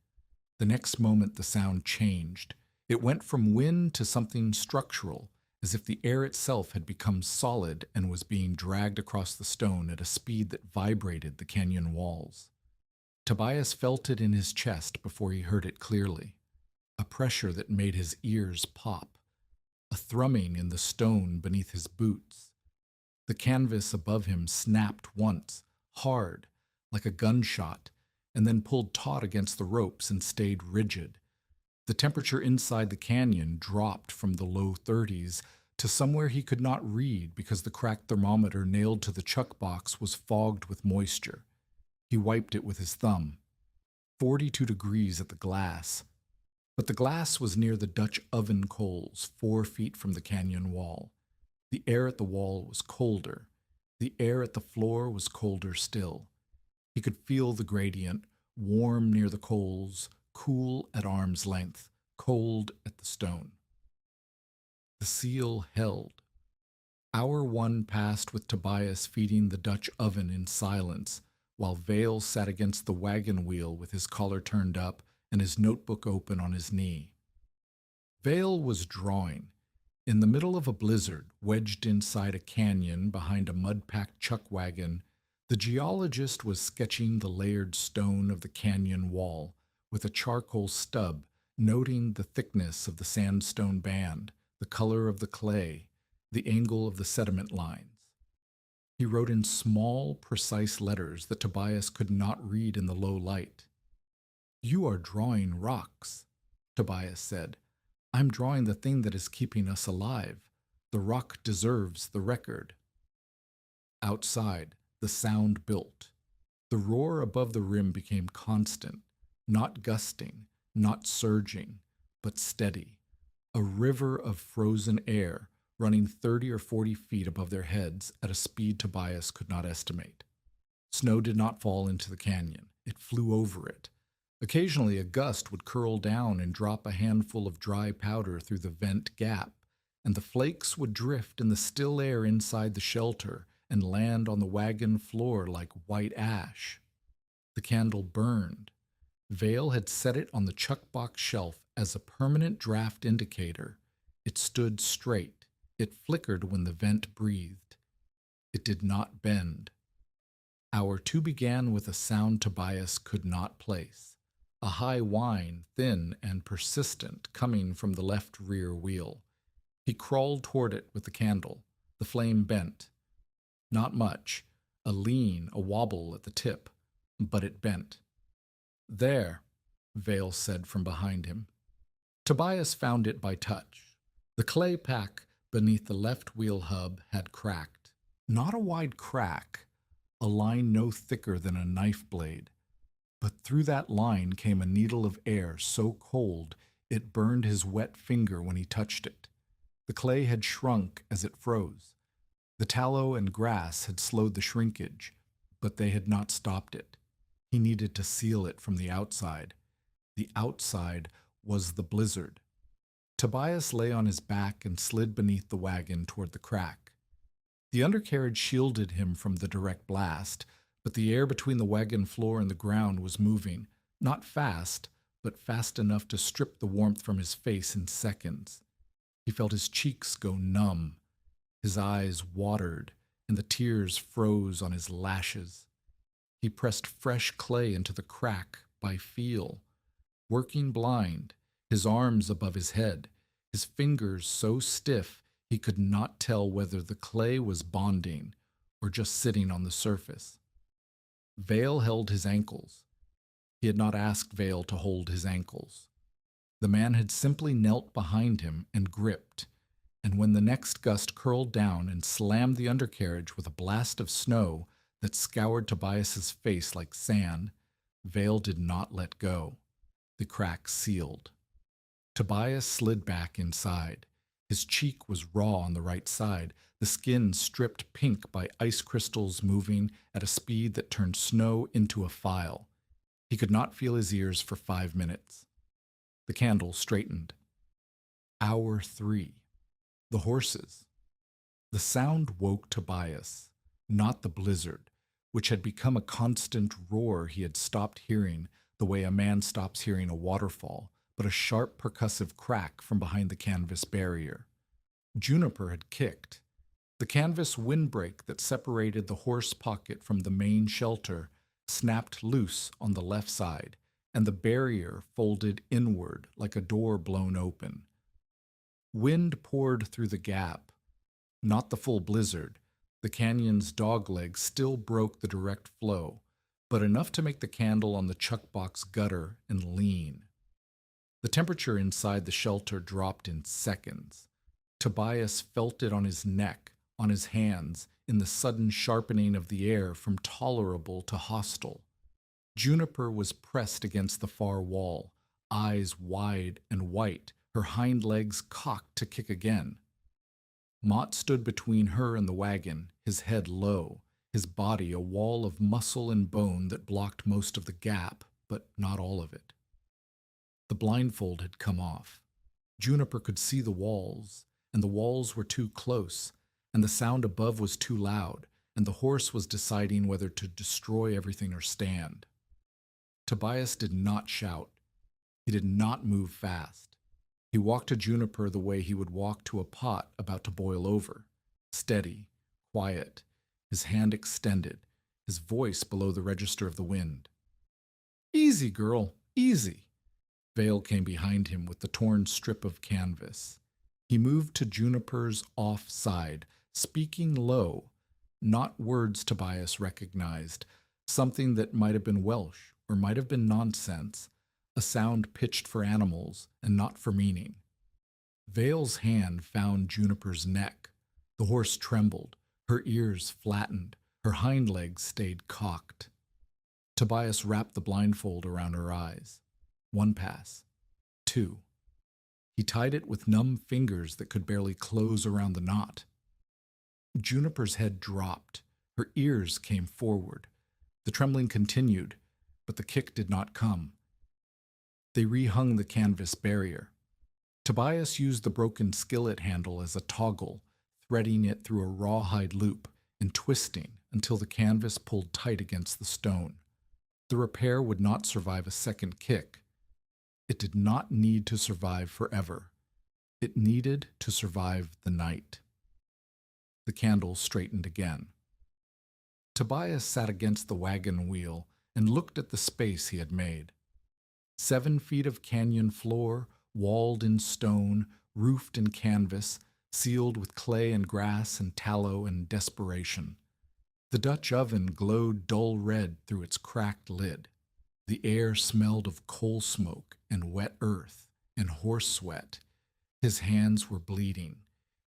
The next moment the sound changed. It went from wind to something structural, as if the air itself had become solid and was being dragged across the stone at a speed that vibrated the canyon walls. Tobias felt it in his chest before he heard it clearly, a pressure that made his ears pop, a thrumming in the stone beneath his boots. The canvas above him snapped once, hard, like a gunshot, and then pulled taut against the ropes and stayed rigid. The temperature inside the canyon dropped from the low 30s to somewhere he could not read because the cracked thermometer nailed to the chuck box was fogged with moisture. He wiped it with his thumb. 42 degrees at the glass. But the glass was near the Dutch oven coals 4 feet from the canyon wall. The air at the wall was colder. The air at the floor was colder still. He could feel the gradient, warm near the coals, cool at arm's length, cold at the stone. The seal held. Hour 1 passed with Tobias feeding the Dutch oven in silence, while Vale sat against the wagon wheel with his collar turned up and his notebook open on his knee. Vale was drawing. In the middle of a blizzard, wedged inside a canyon behind a mud-packed chuckwagon, the geologist was sketching the layered stone of the canyon wall with a charcoal stub, noting the thickness of the sandstone band, the color of the clay, the angle of the sediment lines. He wrote in small, precise letters that Tobias could not read in the low light. "You are drawing rocks," Tobias said. "I'm drawing the thing that is keeping us alive. The rock deserves the record." Outside, the sound built. The roar above the rim became constant, not gusting, not surging, but steady. A river of frozen air running 30 or 40 feet above their heads at a speed Tobias could not estimate. Snow did not fall into the canyon. It flew over it. Occasionally a gust would curl down and drop a handful of dry powder through the vent gap, and the flakes would drift in the still air inside the shelter and land on the wagon floor like white ash. The candle burned. Vale had set it on the chuckbox shelf as a permanent draft indicator. It stood straight. It flickered when the vent breathed. It did not bend. Hour 2 began with a sound Tobias could not place. A high whine, thin and persistent, coming from the left rear wheel. He crawled toward it with the candle. The flame bent. Not much. A lean, a wobble at the tip, but it bent. "There," Vale said from behind him. Tobias found it by touch. The clay pack beneath the left wheel hub had cracked. Not a wide crack, a line no thicker than a knife blade. But through that line came a needle of air so cold it burned his wet finger when he touched it. The clay had shrunk as it froze. The tallow and grass had slowed the shrinkage, but they had not stopped it. He needed to seal it from the outside. The outside was the blizzard. Tobias lay on his back and slid beneath the wagon toward the crack. The undercarriage shielded him from the direct blast, but the air between the wagon floor and the ground was moving, not fast, but fast enough to strip the warmth from his face in seconds. He felt his cheeks go numb. His eyes watered, and the tears froze on his lashes. He pressed fresh clay into the crack by feel, working blind, his arms above his head, his fingers so stiff he could not tell whether the clay was bonding or just sitting on the surface. Vale held his ankles. He had not asked Vale to hold his ankles. The man had simply knelt behind him and gripped, and when the next gust curled down and slammed the undercarriage with a blast of snow that scoured Tobias's face like sand, Vale did not let go. The crack sealed. Tobias slid back inside. His cheek was raw on the right side, the skin stripped pink by ice crystals moving at a speed that turned snow into a file. He could not feel his ears for 5 minutes. The candle straightened. Hour 3. The horses. The sound woke Tobias, not the blizzard, which had become a constant roar he had stopped hearing the way a man stops hearing a waterfall, but a sharp percussive crack from behind the canvas barrier. Juniper had kicked. The canvas windbreak that separated the horse pocket from the main shelter snapped loose on the left side, and the barrier folded inward like a door blown open. Wind poured through the gap, not the full blizzard. The canyon's dogleg still broke the direct flow, but enough to make the candle on the chuck box gutter and lean. The temperature inside the shelter dropped in seconds. Tobias felt it on his neck, on his hands, in the sudden sharpening of the air from tolerable to hostile. Juniper was pressed against the far wall, eyes wide and white, her hind legs cocked to kick again. Mott stood between her and the wagon, his head low, his body a wall of muscle and bone that blocked most of the gap, but not all of it. The blindfold had come off. Juniper could see the walls, and the walls were too close, and the sound above was too loud, and the horse was deciding whether to destroy everything or stand. Tobias did not shout. He did not move fast. He walked to Juniper the way he would walk to a pot about to boil over, steady, quiet, his hand extended, his voice below the register of the wind. "Easy, girl, easy." Vale came behind him with the torn strip of canvas. He moved to Juniper's off side, speaking low, not words Tobias recognized, something that might have been Welsh or might have been nonsense, a sound pitched for animals and not for meaning. Vale's hand found Juniper's neck. The horse trembled, her ears flattened, her hind legs stayed cocked. Tobias wrapped the blindfold around her eyes. 1 pass. 2. He tied it with numb fingers that could barely close around the knot. Juniper's head dropped. Her ears came forward. The trembling continued, but the kick did not come. They rehung the canvas barrier. Tobias used the broken skillet handle as a toggle, threading it through a rawhide loop and twisting until the canvas pulled tight against the stone. The repair would not survive a second kick. It did not need to survive forever. It needed to survive the night. The candle straightened again. Tobias sat against the wagon wheel and looked at the space he had made. 7 feet of canyon floor, walled in stone, roofed in canvas, sealed with clay and grass and tallow and desperation. The Dutch oven glowed dull red through its cracked lid. The air smelled of coal smoke and wet earth and horse sweat. His hands were bleeding.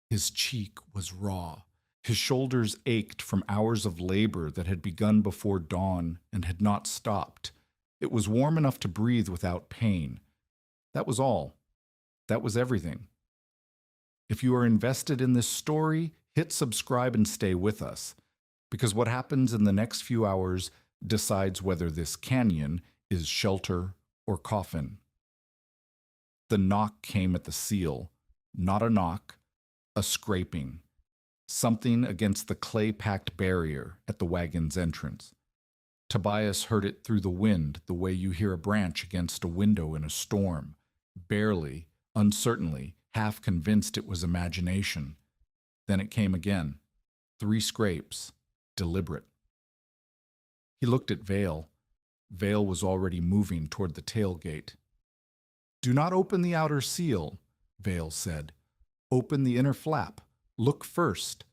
His cheek was raw. His shoulders ached from hours of labor that had begun before dawn and had not stopped. It was warm enough to breathe without pain. That was all. That was everything. If you are invested in this story, hit subscribe and stay with us, because what happens in the next few hours decides whether this canyon is shelter or coffin. The knock came at the seal, not a knock, a scraping, something against the clay-packed barrier at the wagon's entrance. Tobias heard it through the wind the way you hear a branch against a window in a storm, barely, uncertainly, half convinced it was imagination. Then it came again. 3 scrapes, deliberate. He looked at Vale. Vale was already moving toward the tailgate. "Do not open the outer seal," Vale said. "Open the inner flap. Look first."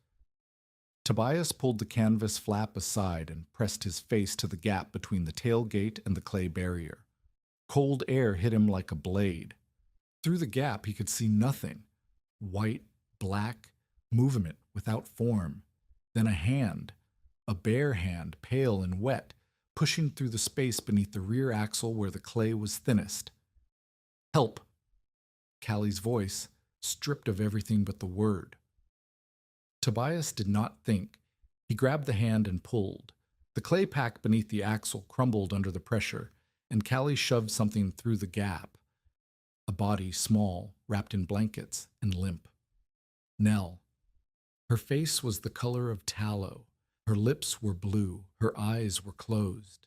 Tobias pulled the canvas flap aside and pressed his face to the gap between the tailgate and the clay barrier. Cold air hit him like a blade. Through the gap he could see nothing. White, black, movement without form. Then a hand, a bare hand, pale and wet, pushing through the space beneath the rear axle where the clay was thinnest. "Help!" Callie's voice, stripped of everything but the word. Tobias did not think. He grabbed the hand and pulled. The clay pack beneath the axle crumbled under the pressure, and Callie shoved something through the gap. A body small, wrapped in blankets, and limp. Nell. Her face was the color of tallow. Her lips were blue. Her eyes were closed.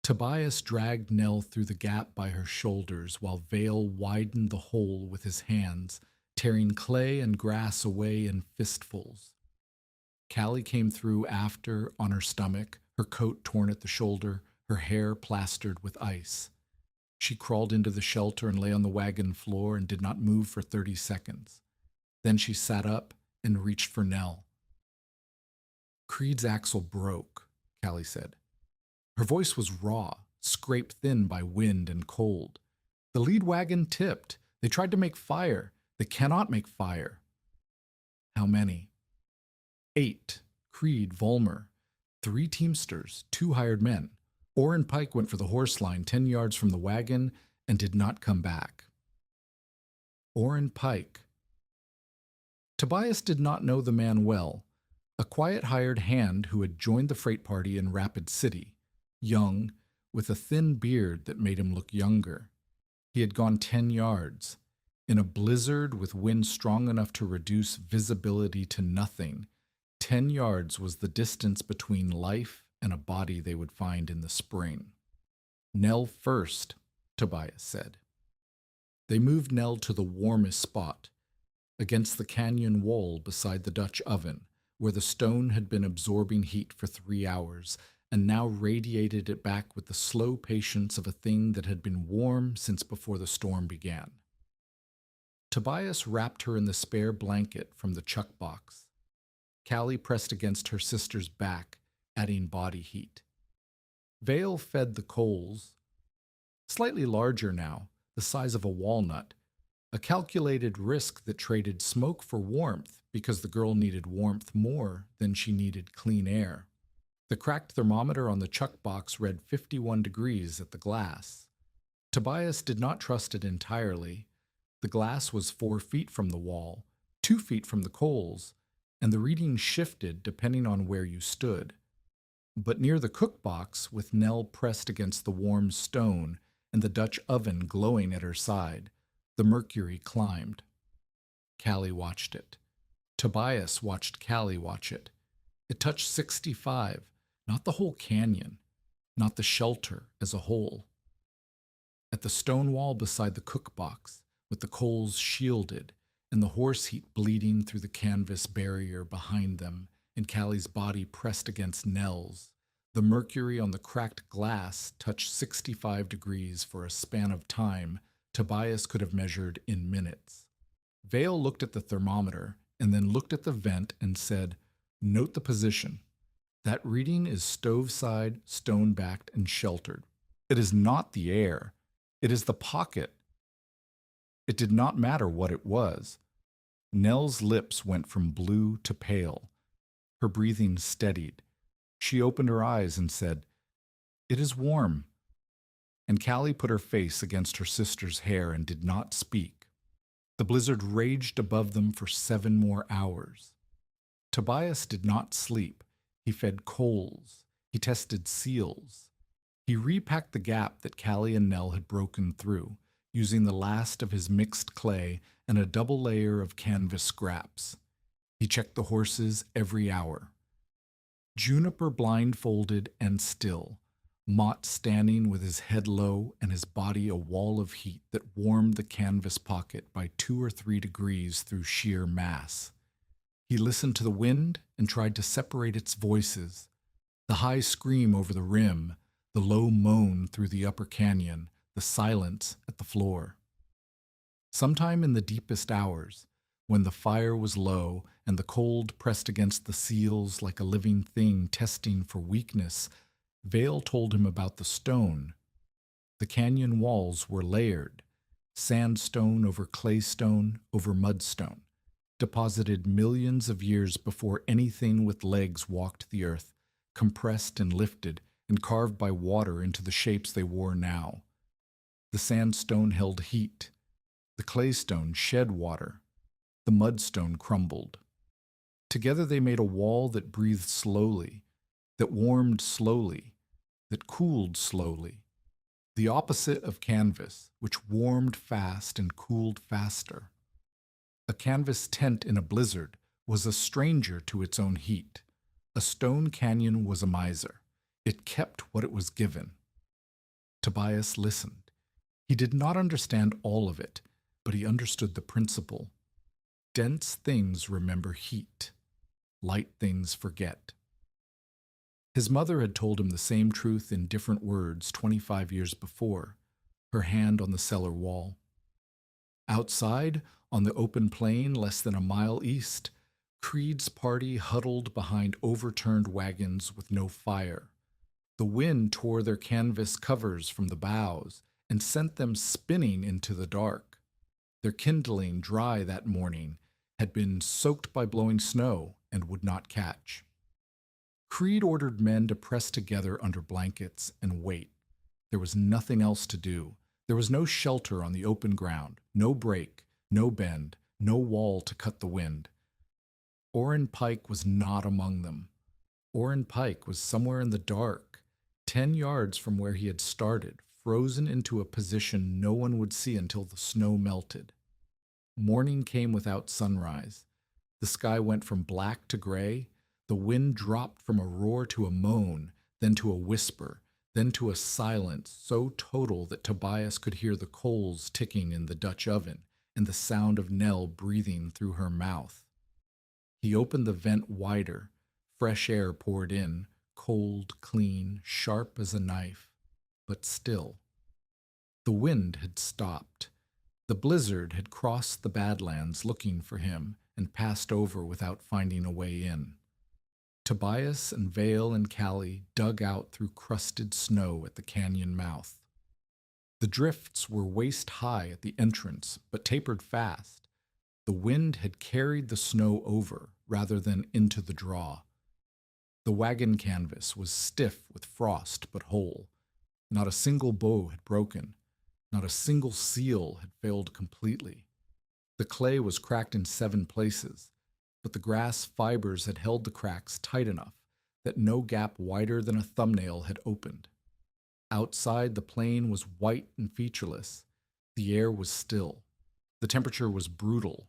Tobias dragged Nell through the gap by her shoulders while Vale widened the hole with his hands, tearing clay and grass away in fistfuls. Callie came through after on her stomach, her coat torn at the shoulder, her hair plastered with ice. She crawled into the shelter and lay on the wagon floor and did not move for 30 seconds. Then she sat up and reached for Nell. Creed's axle broke, Callie said. Her voice was raw, scraped thin by wind and cold. The lead wagon tipped. They tried to make fire. They cannot make fire. How many? 8. Creed, Vollmer. 3 teamsters, 2 hired men. Orr and Pike went for the horse line 10 yards from the wagon and did not come back. Orr and Pike. Tobias did not know the man well, a quiet hired hand who had joined the freight party in Rapid City, young, with a thin beard that made him look younger. He had gone 10 yards. In a blizzard with wind strong enough to reduce visibility to nothing, 10 yards was the distance between life and a body they would find in the spring. Nell first, Tobias said. They moved Nell to the warmest spot, against the canyon wall beside the Dutch oven, where the stone had been absorbing heat for 3 hours and now radiated it back with the slow patience of a thing that had been warm since before the storm began. Tobias wrapped her in the spare blanket from the chuck box. Callie pressed against her sister's back, adding body heat. Vale fed the coals, slightly larger now, the size of a walnut, a calculated risk that traded smoke for warmth because the girl needed warmth more than she needed clean air. The cracked thermometer on the chuck box read 51 degrees at the glass. Tobias did not trust it entirely. The glass was 4 feet from the wall, 2 feet from the coals, and the reading shifted depending on where you stood. But near the cook box, with Nell pressed against the warm stone and the Dutch oven glowing at her side, the mercury climbed. Callie watched it. Tobias watched Callie watch it. It touched 65, not the whole canyon, not the shelter as a whole. At the stone wall beside the cook box, with the coals shielded and the horse heat bleeding through the canvas barrier behind them and Callie's body pressed against Nell's, the mercury on the cracked glass touched 65 degrees for a span of time Tobias could have measured in minutes. Vale looked at the thermometer and then looked at the vent and said, "Note the position. That reading is stove-side, stone-backed, and sheltered. It is not the air. It is the pocket." It did not matter what it was. Nell's lips went from blue to pale. Her breathing steadied. She opened her eyes and said, "It is warm." And Callie put her face against her sister's hair and did not speak. The blizzard raged above them for 7 more hours. Tobias did not sleep. He fed coals. He tested seals. He repacked the gap that Callie and Nell had broken through, using the last of his mixed clay and a double layer of canvas scraps. He checked the horses every hour. Juniper blindfolded and still, Mott standing with his head low and his body a wall of heat that warmed the canvas pocket by 2 or 3 degrees through sheer mass. He listened to the wind and tried to separate its voices, the high scream over the rim, the low moan through the upper canyon, the silence at the floor. Sometime in the deepest hours, when the fire was low and the cold pressed against the seals like a living thing testing for weakness, Vale told him about the stone. The canyon walls were layered, sandstone over claystone over mudstone, deposited millions of years before anything with legs walked the earth, compressed and lifted and carved by water into the shapes they wore now. The sandstone held heat. The claystone shed water. The mudstone crumbled. Together they made a wall that breathed slowly, that warmed slowly, that cooled slowly. The opposite of canvas, which warmed fast and cooled faster. A canvas tent in a blizzard was a stranger to its own heat. A stone canyon was a miser. It kept what it was given. Tobias listened. He did not understand all of it, but he understood the principle. Dense things remember heat. Light things forget. His mother had told him the same truth in different words 25 years before, her hand on the cellar wall. Outside, on the open plain less than a mile east, Creed's party huddled behind overturned wagons with no fire. The wind tore their canvas covers from the boughs and sent them spinning into the dark. Their kindling, dry that morning, had been soaked by blowing snow and would not catch. Creed ordered men to press together under blankets and wait. There was nothing else to do. There was no shelter on the open ground, no break, no bend, no wall to cut the wind. Orrin Pike was not among them. Orrin Pike was somewhere in the dark, 10 yards from where he had started, frozen into a position no one would see until the snow melted. Morning came without sunrise. The sky went from black to gray. The wind dropped from a roar to a moan, then to a whisper, then to a silence so total that Tobias could hear the coals ticking in the Dutch oven and the sound of Nell breathing through her mouth. He opened the vent wider. Fresh air poured in, cold, clean, sharp as a knife, but still. The wind had stopped. The blizzard had crossed the badlands looking for him and passed over without finding a way in. Tobias and Vale and Callie dug out through crusted snow at the canyon mouth. The drifts were waist high at the entrance, but tapered fast. The wind had carried the snow over rather than into the draw. The wagon canvas was stiff with frost but whole. Not a single bow had broken. Not a single seal had failed completely. The clay was cracked in 7 places, but the grass fibers had held the cracks tight enough that no gap wider than a thumbnail had opened. Outside, the plain was white and featureless. The air was still. The temperature was brutal,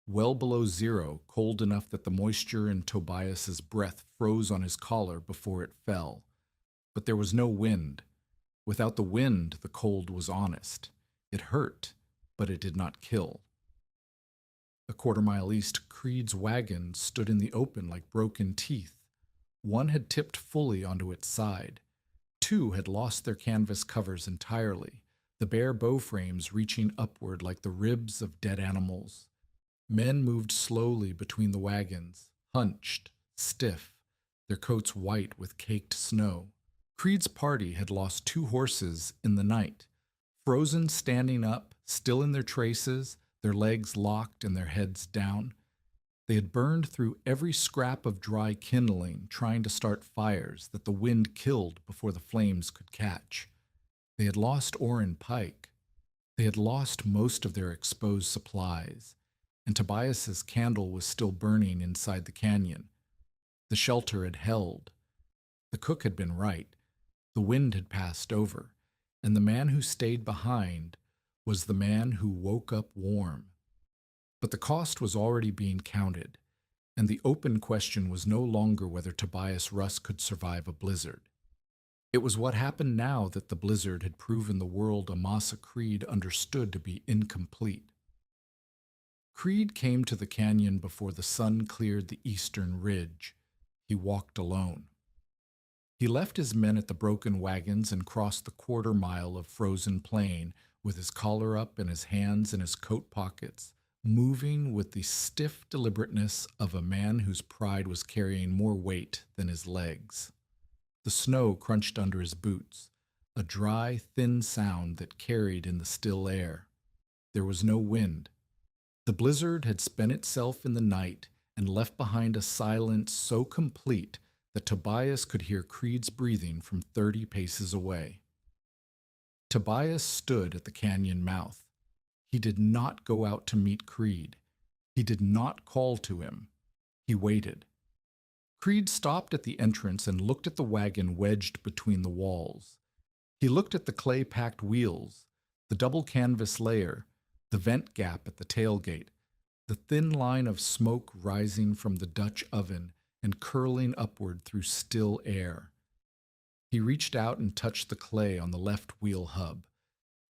well below 0, cold enough that the moisture in Tobias's breath froze on his collar before it fell. But there was no wind. Without the wind, the cold was honest. It hurt, but it did not kill. A quarter-mile east, Creed's wagon stood in the open like broken teeth. One had tipped fully onto its side. 2 had lost their canvas covers entirely, the bare bow frames reaching upward like the ribs of dead animals. Men moved slowly between the wagons, hunched, stiff, their coats white with caked snow. Creed's party had lost 2 horses in the night, frozen standing up, still in their traces, their legs locked and their heads down. They had burned through every scrap of dry kindling trying to start fires that the wind killed before the flames could catch. They had lost Orrin Pike. They had lost most of their exposed supplies, and Tobias's candle was still burning inside the canyon. The shelter had held. The cook had been right. The wind had passed over, and the man who stayed behind was the man who woke up warm. But the cost was already being counted, and the open question was no longer whether Tobias Russ could survive a blizzard. It was what happened now that the blizzard had proven the world Amasa Creed understood to be incomplete. Creed came to the canyon before the sun cleared the eastern ridge. He walked alone. He left his men at the broken wagons and crossed the quarter-mile of frozen plain with his collar up and his hands in his coat pockets, moving with the stiff deliberateness of a man whose pride was carrying more weight than his legs. The snow crunched under his boots, a dry, thin sound that carried in the still air. There was no wind. The blizzard had spent itself in the night and left behind a silence so complete that Tobias could hear Creed's breathing from 30 paces away. Tobias stood at the canyon mouth. He did not go out to meet Creed. He did not call to him. He waited. Creed stopped at the entrance and looked at the wagon wedged between the walls. He looked at the clay-packed wheels, the double canvas layer, the vent gap at the tailgate, the thin line of smoke rising from the Dutch oven and curling upward through still air. He reached out and touched the clay on the left wheel hub,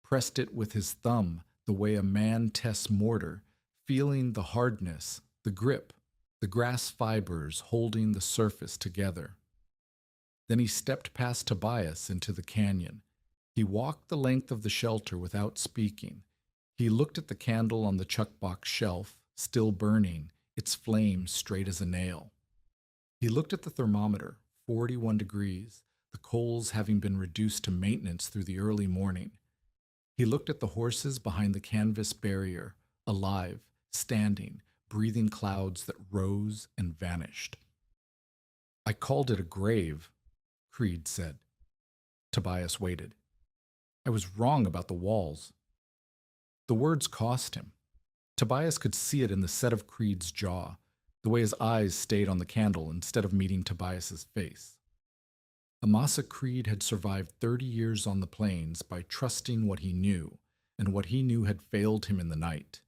pressed it with his thumb the way a man tests mortar, feeling the hardness, the grip, the grass fibers holding the surface together. Then he stepped past Tobias into the canyon. He walked the length of the shelter without speaking. He looked at the candle on the chuckbox shelf, still burning, its flame straight as a nail. He looked at the thermometer, 41 degrees, the coals having been reduced to maintenance through the early morning. He looked at the horses behind the canvas barrier, alive, standing, breathing clouds that rose and vanished. "I called it a grave," Creed said. Tobias waited. "I was wrong about the walls." The words cost him. Tobias could see it in the set of Creed's jaw, the way his eyes stayed on the candle instead of meeting Tobias's face. Amasa Creed had survived 30 years on the plains by trusting what he knew, and what he knew had failed him in the night.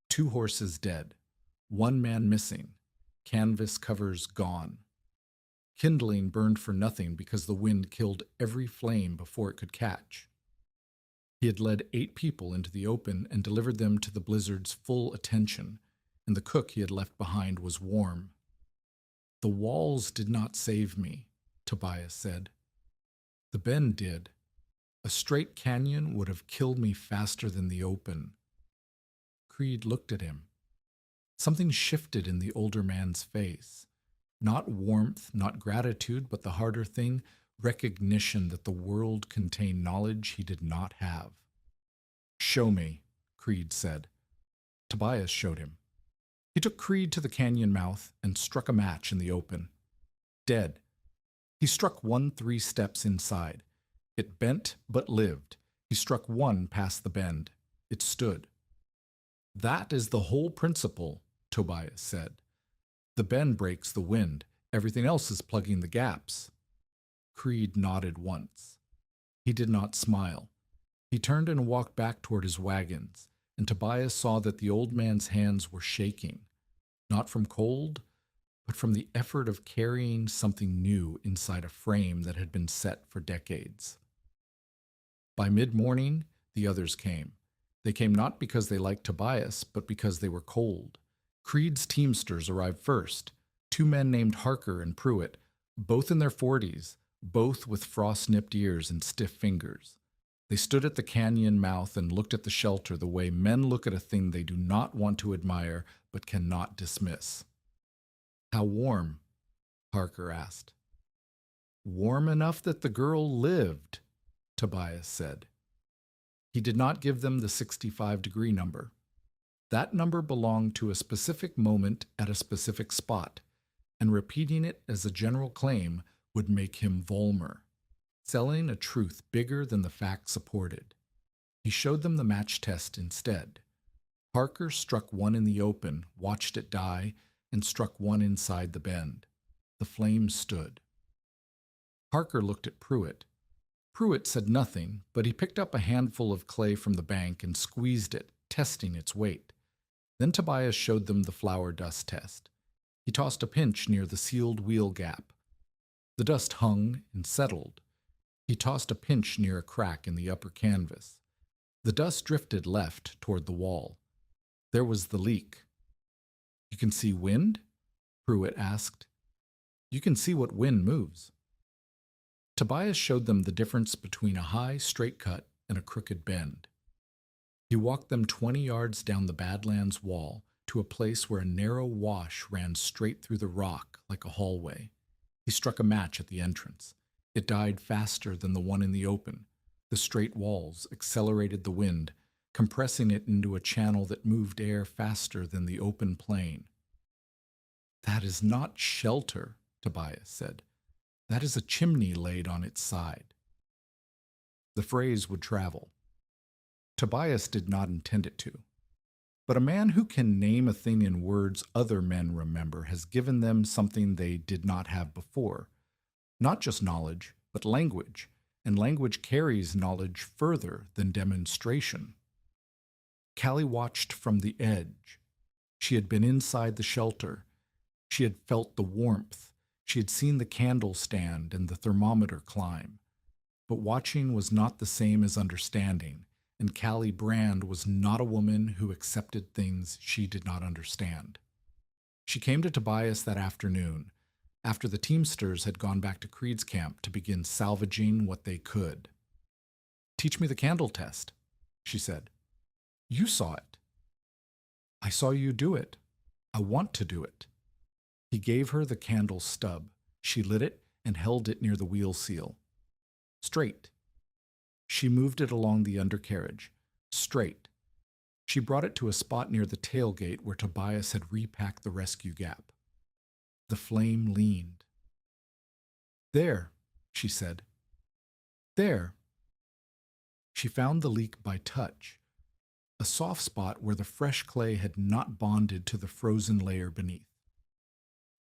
2 horses dead, 1 man missing, canvas covers gone. Kindling burned for nothing because the wind killed every flame before it could catch. He had led 8 people into the open and delivered them to the blizzard's full attention, and the cook he had left behind was warm. "The walls did not save me," Tobias said. "The bend did. A straight canyon would have killed me faster than the open." Creed looked at him. Something shifted in the older man's face. Not warmth, not gratitude, but the harder thing, recognition that the world contained knowledge he did not have. "Show me," Creed said. Tobias showed him. He took Creed to the canyon mouth and struck a match in the open. Dead. He struck 1 3 steps inside. It bent but lived. He struck 1 past the bend. It stood. "That is the whole principle," Tobias said. "The bend breaks the wind. Everything else is plugging the gaps." Creed nodded once. He did not smile. He turned and walked back toward his wagons, and Tobias saw that the old man's hands were shaking, not from cold, but from the effort of carrying something new inside a frame that had been set for decades. By mid-morning, the others came. They came not because they liked Tobias, but because they were cold. Creed's teamsters arrived first, 2 men named Harker and Pruitt, both in their 40s, both with frost-nipped ears and stiff fingers. They stood at the canyon mouth and looked at the shelter the way men look at a thing they do not want to admire but cannot dismiss. "How warm?" Harker asked. "Warm enough that the girl lived," Tobias said. He did not give them the 65-degree number. That number belonged to a specific moment at a specific spot, and repeating it as a general claim would make him Volmer, selling a truth bigger than the fact supported. He showed them the match test instead. Harker struck 1 in the open, watched it die, and struck 1 inside the bend. The flame stood. Harker looked at Pruitt. Pruitt said nothing, but he picked up a handful of clay from the bank and squeezed it, testing its weight. Then Tobias showed them the flour dust test. He tossed a pinch near the sealed wheel gap. The dust hung and settled. He tossed a pinch near a crack in the upper canvas. The dust drifted left toward the wall. There was the leak. "You can see wind?" Pruitt asked. "You can see what wind moves." Tobias showed them the difference between a high, straight cut and a crooked bend. He walked them 20 yards down the Badlands wall to a place where a narrow wash ran straight through the rock like a hallway. He struck a match at the entrance. It died faster than the one in the open. The straight walls accelerated the wind, compressing it into a channel that moved air faster than the open plain. "That is not shelter," Tobias said. "That is a chimney laid on its side." The phrase would travel. Tobias did not intend it to. But a man who can name a thing in words other men remember has given them something they did not have before. Not just knowledge, but language, and language carries knowledge further than demonstration. Callie watched from the edge. She had been inside the shelter. She had felt the warmth. She had seen the candle stand and the thermometer climb. But watching was not the same as understanding, and Callie Brand was not a woman who accepted things she did not understand. She came to Tobias that afternoon, after the Teamsters had gone back to Creed's camp to begin salvaging what they could. "Teach me the candle test," she said. "You saw it." "I saw you do it. I want to do it." He gave her the candle stub. She lit it and held it near the wheel seal. "Straight." She moved it along the undercarriage. "Straight." She brought it to a spot near the tailgate where Tobias had repacked the rescue gap. The flame leaned. "There," she said. "There." She found the leak by touch, a soft spot where the fresh clay had not bonded to the frozen layer beneath.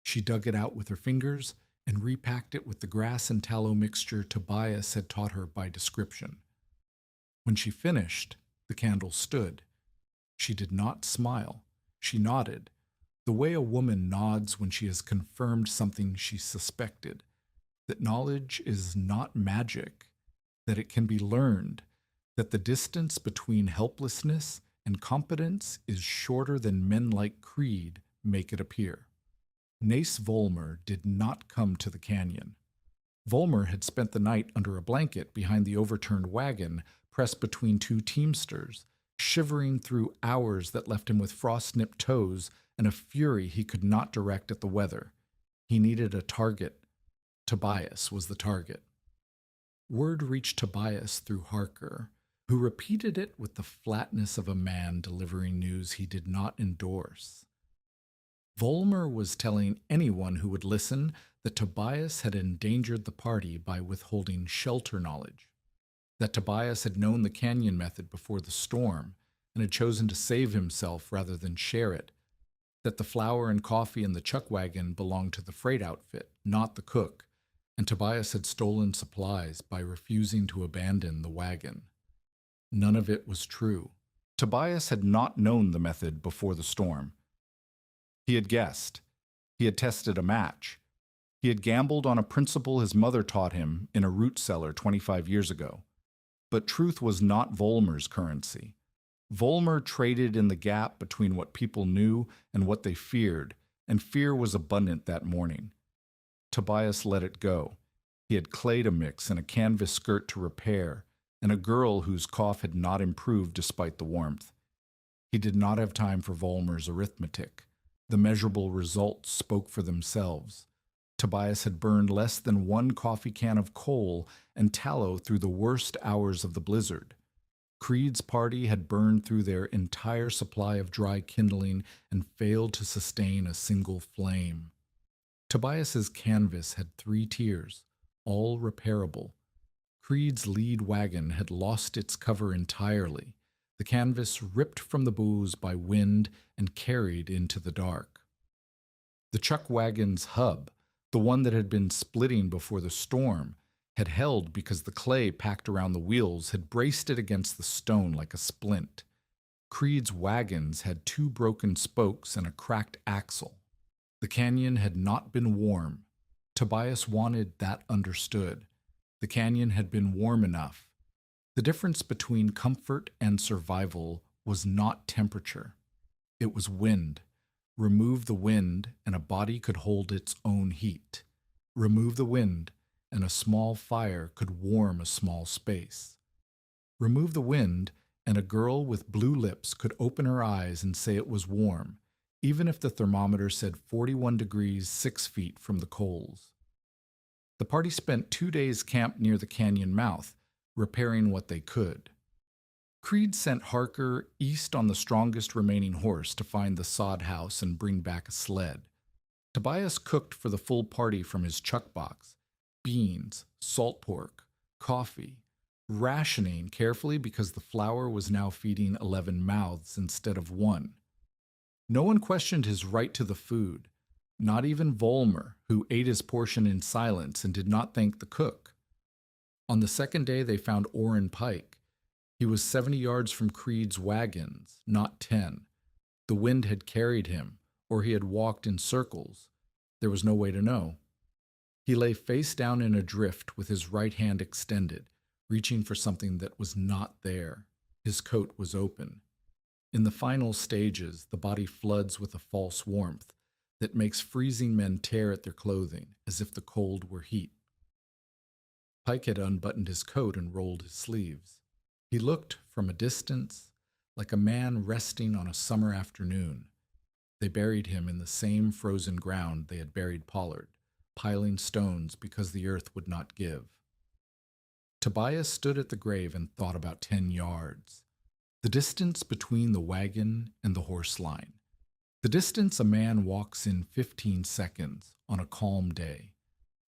She dug it out with her fingers and repacked it with the grass and tallow mixture Tobias had taught her by description. When she finished, the candle stood. She did not smile. She nodded, the way a woman nods when she has confirmed something she suspected, that knowledge is not magic, that it can be learned, that the distance between helplessness and competence is shorter than men like Creed make it appear. Nace Volmer did not come to the canyon. Volmer had spent the night under a blanket behind the overturned wagon, pressed between two Teamsters, shivering through hours that left him with frost-nipped toes and a fury he could not direct at the weather. He needed a target. Tobias was the target. Word reached Tobias through Harker, who repeated it with the flatness of a man delivering news he did not endorse. Volmer was telling anyone who would listen that Tobias had endangered the party by withholding shelter knowledge, that Tobias had known the canyon method before the storm and had chosen to save himself rather than share it, that the flour and coffee in the Chuckwagon belonged to the freight outfit, not the cook, and Tobias had stolen supplies by refusing to abandon the wagon. None of it was true. Tobias had not known the method before the storm. He had guessed. He had tested a match. He had gambled on a principle his mother taught him in a root cellar 25 years ago. But truth was not Volmer's currency. Volmer traded in the gap between what people knew and what they feared, and fear was abundant that morning. Tobias let it go. He had clay to mix and a canvas skirt to repair, and a girl whose cough had not improved despite the warmth. He did not have time for Volmer's arithmetic. The measurable results spoke for themselves. Tobias had burned less than 1 coffee can of coal and tallow through the worst hours of the blizzard. Creed's party had burned through their entire supply of dry kindling and failed to sustain a single flame. Tobias's canvas had 3 tiers, all repairable. Creed's lead wagon had lost its cover entirely, the canvas ripped from the booze by wind and carried into the dark. The Chuckwagon's hub, the one that had been splitting before the storm, had held because the clay packed around the wheels had braced it against the stone like a splint. Creed's wagons had 2 broken spokes and a cracked axle. The canyon had not been warm. Tobias wanted that understood. The canyon had been warm enough. The difference between comfort and survival was not temperature. It was wind. Remove the wind, and a body could hold its own heat. Remove the wind, and a small fire could warm a small space. Remove the wind, and a girl with blue lips could open her eyes and say it was warm, even if the thermometer said 41 degrees 6 feet from the coals. The party spent 2 days camped near the canyon mouth, repairing what they could. Creed sent Harker east on the strongest remaining horse to find the sod house and bring back a sled. Tobias cooked for the full party from his chuck box: beans, salt pork, coffee, rationing carefully because the flour was now feeding 11 mouths instead of 1. No one questioned his right to the food, not even Volmer, who ate his portion in silence and did not thank the cook. On the second day they found Orrin Pike. He was 70 yards from Creed's wagons, not 10. The wind had carried him, or he had walked in circles. There was no way to know. He lay face down in a drift with his right hand extended, reaching for something that was not there. His coat was open. In the final stages, the body floods with a false warmth that makes freezing men tear at their clothing as if the cold were heat. Pike had unbuttoned his coat and rolled his sleeves. He looked from a distance like a man resting on a summer afternoon. They buried him in the same frozen ground they had buried Pollard, piling stones because the earth would not give. Tobias stood at the grave and thought about 10 yards. The distance between the wagon and the horse line. The distance a man walks in 15 seconds on a calm day.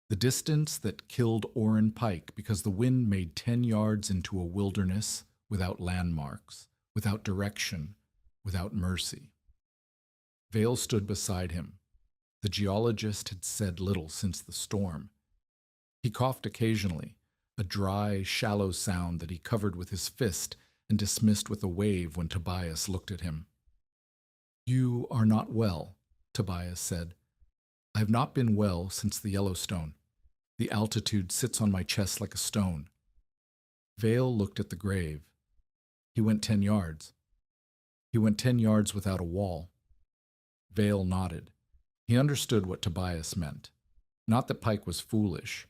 The distance that killed Orrin Pike because the wind made 10 yards into a wilderness without landmarks, without direction, without mercy. Vale stood beside him. The geologist had said little since the storm. He coughed occasionally, a dry, shallow sound that he covered with his fist and dismissed with a wave when Tobias looked at him. "You are not well," Tobias said. "I have not been well since the Yellowstone. The altitude sits on my chest like a stone." Vale looked at the grave. "He went 10 yards. He went 10 yards without a wall." Vale nodded. He understood what Tobias meant. Not that Pike was foolish.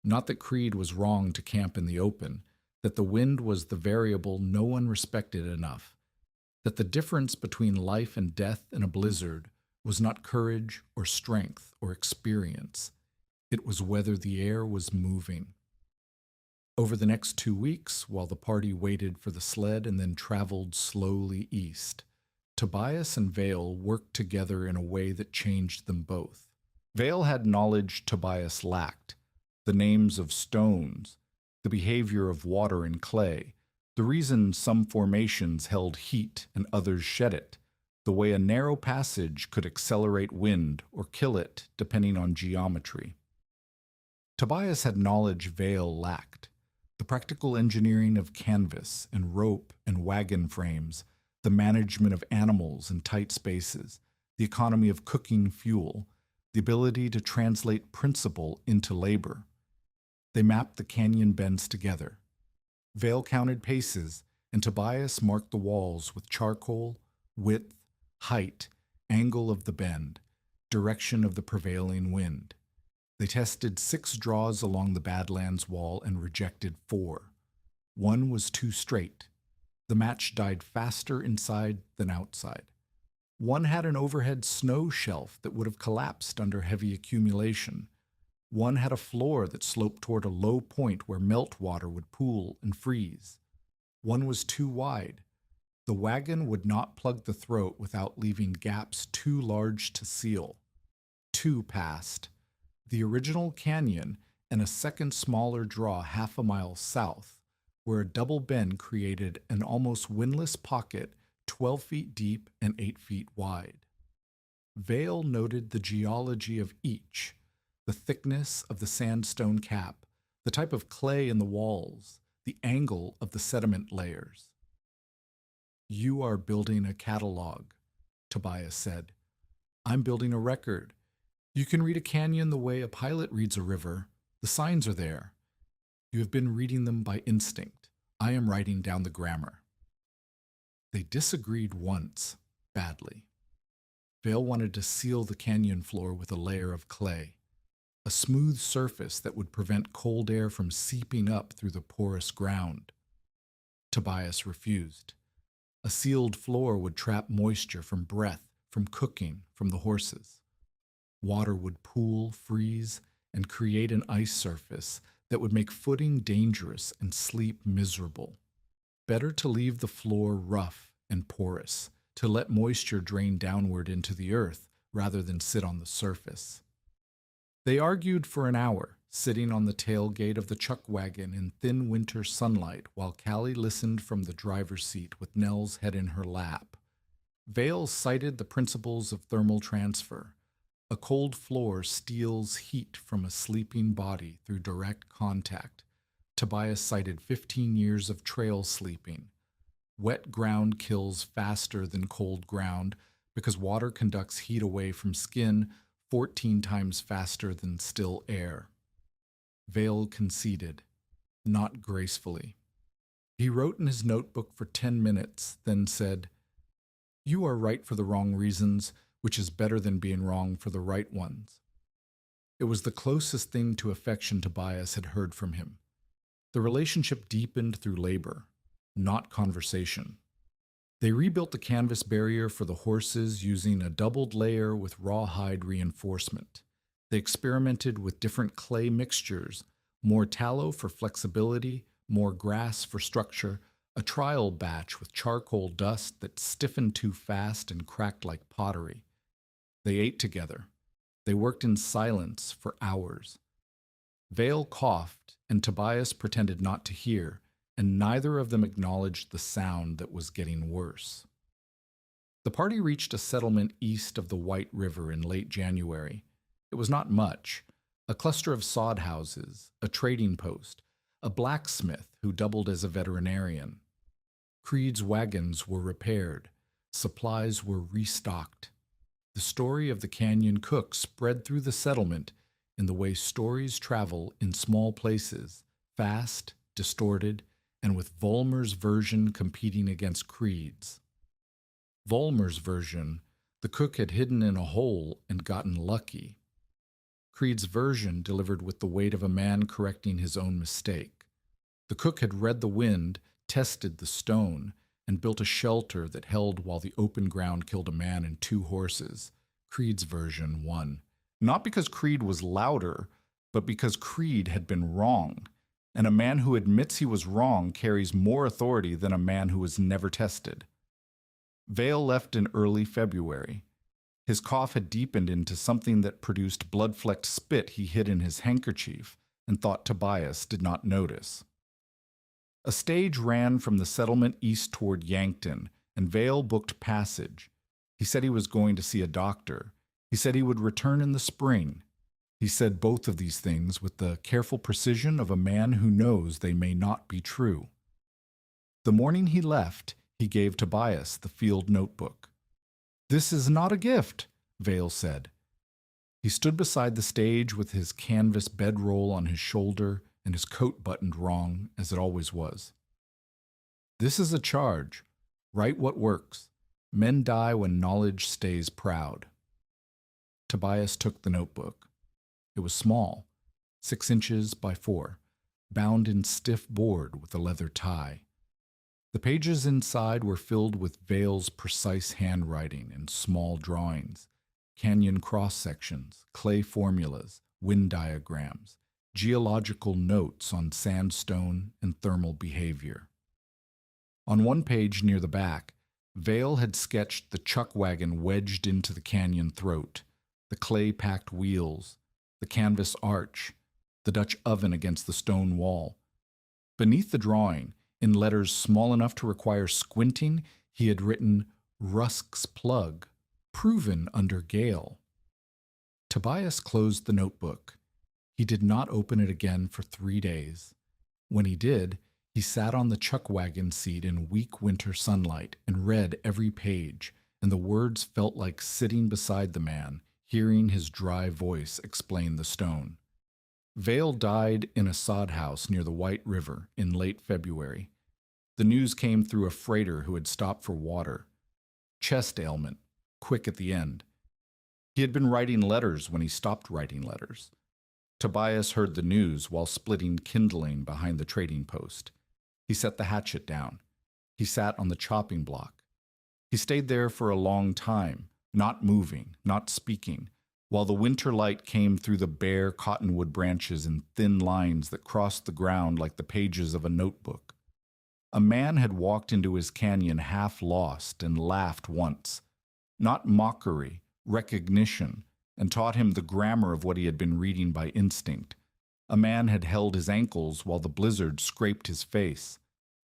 Not that Creed was wrong to camp in the open. That the wind was the variable no one respected enough. That the difference between life and death in a blizzard was not courage or strength or experience. It was whether the air was moving. Over the next 2 weeks, while the party waited for the sled and then traveled slowly east, Tobias and Vale worked together in a way that changed them both. Vale had knowledge Tobias lacked, the names of stones, the behavior of water and clay, the reason some formations held heat and others shed it, the way a narrow passage could accelerate wind or kill it depending on geometry. Tobias had knowledge Vale lacked, the practical engineering of canvas and rope and wagon frames, the management of animals in tight spaces, the economy of cooking fuel, the ability to translate principle into labor. They mapped the canyon bends together. Vale counted paces, and Tobias marked the walls with charcoal, width, height, angle of the bend, direction of the prevailing wind. They tested 6 draws along the Badlands wall and rejected 4. One was too straight. The match died faster inside than outside. One had an overhead snow shelf that would have collapsed under heavy accumulation. One had a floor that sloped toward a low point where meltwater would pool and freeze. One was too wide. The wagon would not plug the throat without leaving gaps too large to seal. 2 passed. The original canyon and a second smaller draw half a mile south, where a double bend created an almost windless pocket 12 feet deep and 8 feet wide. Vale noted the geology of each, the thickness of the sandstone cap, the type of clay in the walls, the angle of the sediment layers. "You are building a catalog," Tobias said. "I'm building a record. You can read a canyon the way a pilot reads a river. The signs are there. You have been reading them by instinct. I am writing down the grammar." They disagreed once, badly. Vale wanted to seal the canyon floor with a layer of clay, a smooth surface that would prevent cold air from seeping up through the porous ground. Tobias refused. A sealed floor would trap moisture from breath, from cooking, from the horses. Water would pool, freeze, and create an ice surface that would make footing dangerous and sleep miserable. Better to leave the floor rough and porous, to let moisture drain downward into the earth rather than sit on the surface. They argued for an hour, sitting on the tailgate of the Chuckwagon in thin winter sunlight while Callie listened from the driver's seat with Nell's head in her lap. Vale cited the principles of thermal transfer. A cold floor steals heat from a sleeping body through direct contact. Tobias cited 15 years of trail sleeping. Wet ground kills faster than cold ground because water conducts heat away from skin 14 times faster than still air. Vale conceded, not gracefully. He wrote in his notebook for 10 minutes, then said, "You are right for the wrong reasons, which is better than being wrong for the right ones." It was the closest thing to affection Tobias had heard from him. The relationship deepened through labor, not conversation. They rebuilt the canvas barrier for the horses using a doubled layer with rawhide reinforcement. They experimented with different clay mixtures, more tallow for flexibility, more grass for structure, a trial batch with charcoal dust that stiffened too fast and cracked like pottery. They ate together. They worked in silence for hours. Vale coughed, and Tobias pretended not to hear, and neither of them acknowledged the sound that was getting worse. The party reached a settlement east of the White River in late January. It was not much, a cluster of sod houses, a trading post, a blacksmith who doubled as a veterinarian. Creed's wagons were repaired. Supplies were restocked. The story of the canyon cook spread through the settlement in the way stories travel in small places, fast, distorted, and with Vollmer's version competing against Creed's. Vollmer's version, the cook had hidden in a hole and gotten lucky. Creed's version delivered with the weight of a man correcting his own mistake. The cook had read the wind, tested the stone, and built a shelter that held while the open ground killed a man and 2 horses. Creed's version won. Not because Creed was louder, but because Creed had been wrong, and a man who admits he was wrong carries more authority than a man who was never tested. Vale left in early February. His cough had deepened into something that produced blood-flecked spit he hid in his handkerchief and thought Tobias did not notice. A stage ran from the settlement east toward Yankton, and Vale booked passage. He said he was going to see a doctor. He said he would return in the spring. He said both of these things with the careful precision of a man who knows they may not be true. The morning he left, he gave Tobias the field notebook. "This is not a gift," Vale said. He stood beside the stage with his canvas bedroll on his shoulder and his coat buttoned wrong, as it always was. "This is a charge. Write what works. Men die when knowledge stays proud." Tobias took the notebook. It was small, 6 inches by 4, bound in stiff board with a leather tie. The pages inside were filled with Vale's precise handwriting and small drawings, canyon cross-sections, clay formulas, wind diagrams, geological notes on sandstone and thermal behavior. On one page near the back, Vale had sketched the Chuckwagon wedged into the canyon throat, the clay-packed wheels, the canvas arch, the Dutch oven against the stone wall. Beneath the drawing, in letters small enough to require squinting, he had written "Rusk's Plug, proven under gale." Tobias closed the notebook. He did not open it again for 3 days. When he did, he sat on the Chuckwagon seat in weak winter sunlight and read every page, and the words felt like sitting beside the man, hearing his dry voice explain the stone. Vale died in a sod house near the White River in late February. The news came through a freighter who had stopped for water. Chest ailment, quick at the end. He had been writing letters when he stopped writing letters. Tobias heard the news while splitting kindling behind the trading post. He set the hatchet down. He sat on the chopping block. He stayed there for a long time, not moving, not speaking, while the winter light came through the bare cottonwood branches in thin lines that crossed the ground like the pages of a notebook. A man had walked into his canyon half lost and laughed once. Not mockery, recognition, and taught him the grammar of what he had been reading by instinct. A man had held his ankles while the blizzard scraped his face.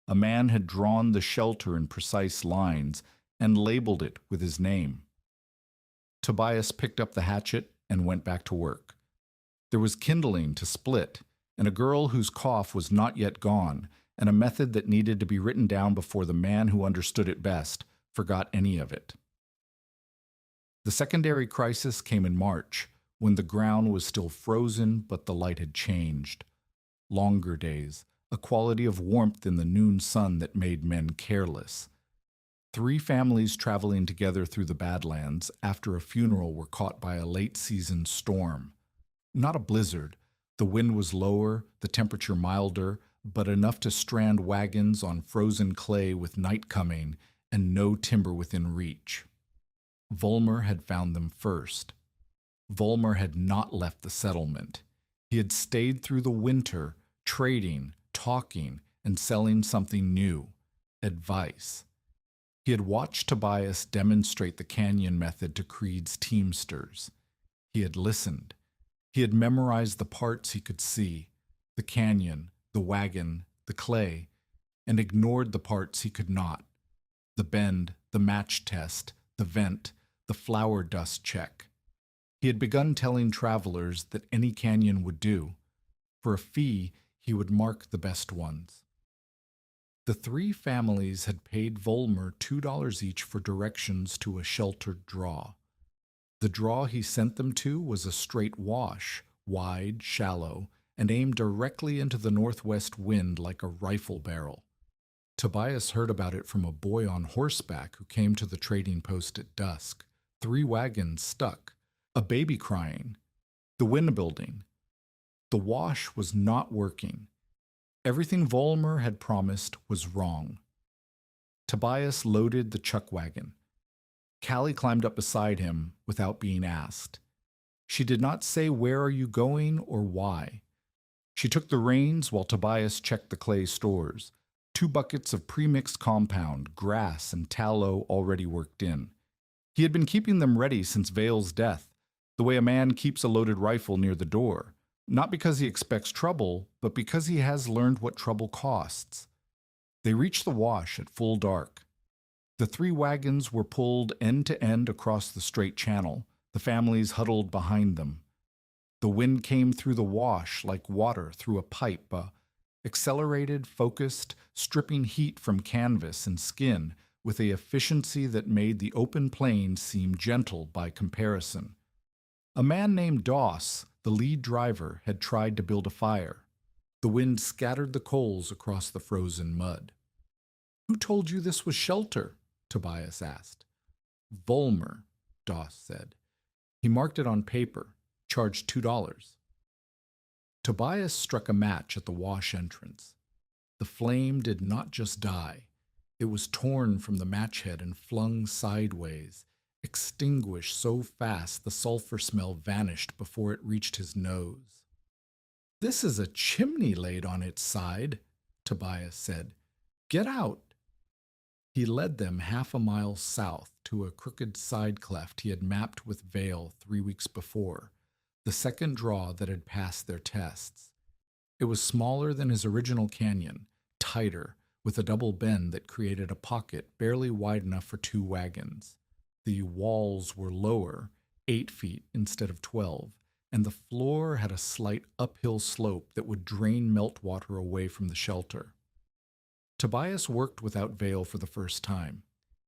A man had drawn the shelter in precise lines and labeled it with his name. Tobias picked up the hatchet and went back to work. There was kindling to split, and a girl whose cough was not yet gone, and a method that needed to be written down before the man who understood it best forgot any of it. The secondary crisis came in March, when the ground was still frozen but the light had changed. Longer days, a quality of warmth in the noon sun that made men careless. 3 families traveling together through the Badlands after a funeral were caught by a late-season storm. Not a blizzard. The wind was lower, the temperature milder, but enough to strand wagons on frozen clay with night coming and no timber within reach. Volmer had found them first. Volmer had not left the settlement. He had stayed through the winter, trading, talking, and selling something new, advice. He had watched Tobias demonstrate the canyon method to Creed's teamsters. He had listened. He had memorized the parts he could see, the canyon, the wagon, the clay, and ignored the parts he could not, the bend, the match test, the vent, the flour dust check. He had begun telling travelers that any canyon would do. For a fee, he would mark the best ones. The 3 families had paid Volmer $2 each for directions to a sheltered draw. The draw he sent them to was a straight wash, wide, shallow, and aimed directly into the northwest wind like a rifle barrel. Tobias heard about it from a boy on horseback who came to the trading post at dusk. 3 wagons stuck, a baby crying, the wind building. The wash was not working. Everything Volmer had promised was wrong. Tobias loaded the Chuckwagon. Callie climbed up beside him without being asked. She did not say where are you going or why. She took the reins while Tobias checked the clay stores. 2 buckets of premixed compound, grass, and tallow already worked in. He had been keeping them ready since Vale's death, the way a man keeps a loaded rifle near the door, not because he expects trouble, but because he has learned what trouble costs. They reached the wash at full dark. The 3 wagons were pulled end to end across the straight channel, the families huddled behind them. The wind came through the wash like water through a pipe, accelerated, focused, stripping heat from canvas and skin with a efficiency that made the open plain seem gentle by comparison. A man named Doss, the lead driver, had tried to build a fire. The wind scattered the coals across the frozen mud. "Who told you this was shelter?" Tobias asked. "Volmer," Doss said. "He marked it on paper, charged $2. Tobias struck a match at the wash entrance. The flame did not just die. It was torn from the match head and flung sideways, extinguished so fast the sulfur smell vanished before it reached his nose. "This is a chimney laid on its side," Tobias said. "Get out." He led them 1/2 mile south to a crooked side cleft he had mapped with Vale 3 weeks before, the second draw that had passed their tests. It was smaller than his original canyon, tighter, with a double bend that created a pocket barely wide enough for 2 wagons. The walls were lower, 8 feet instead of 12, and the floor had a slight uphill slope that would drain meltwater away from the shelter. Tobias worked without Vale for the first time.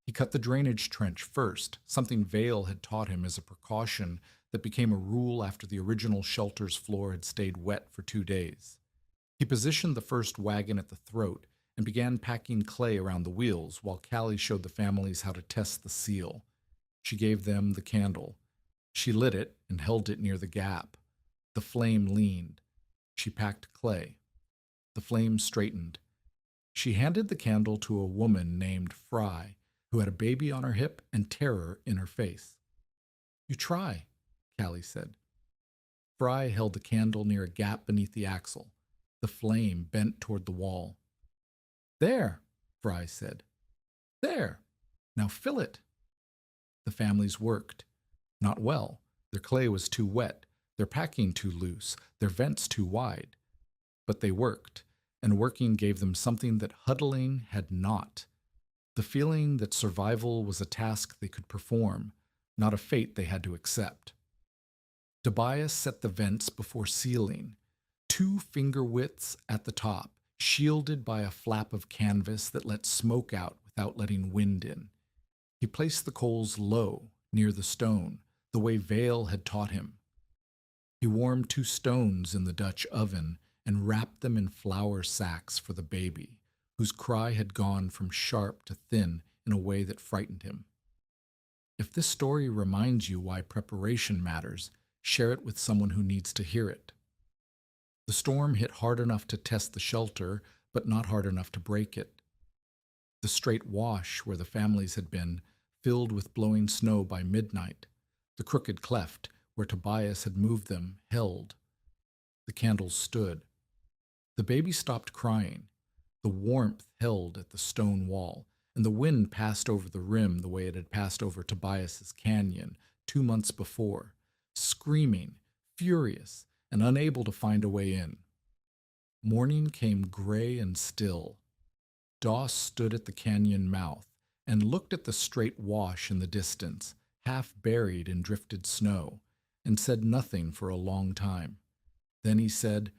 He cut the drainage trench first, something Vale had taught him as a precaution that became a rule after the original shelter's floor had stayed wet for 2 days. He positioned the first wagon at the throat and began packing clay around the wheels while Callie showed the families how to test the seal. She gave them the candle. She lit it and held it near the gap. The flame leaned. She packed clay. The flame straightened. She handed the candle to a woman named Fry, who had a baby on her hip and terror in her face. "You try," Callie said. Fry held the candle near a gap beneath the axle. The flame bent toward the wall. "There," Fry said. "There. Now fill it." The families worked. Not well. Their clay was too wet, their packing too loose, their vents too wide. But they worked, and working gave them something that huddling had not. The feeling that survival was a task they could perform, not a fate they had to accept. Tobias set the vents before sealing, 2 finger widths at the top, shielded by a flap of canvas that let smoke out without letting wind in. He placed the coals low, near the stone, the way Vale had taught him. He warmed 2 stones in the Dutch oven and wrapped them in flour sacks for the baby, whose cry had gone from sharp to thin in a way that frightened him. If this story reminds you why preparation matters, share it with someone who needs to hear it. The storm hit hard enough to test the shelter, but not hard enough to break it. The straight wash where the families had been, filled with blowing snow by midnight. The crooked cleft where Tobias had moved them, held. The candles stood. The baby stopped crying. The warmth held at the stone wall, and the wind passed over the rim the way it had passed over Tobias's canyon 2 months before, screaming, furious, and unable to find a way in. Morning came gray and still. Doss stood at the canyon mouth and looked at the straight wash in the distance, half buried in drifted snow, and said nothing for a long time. Then he said,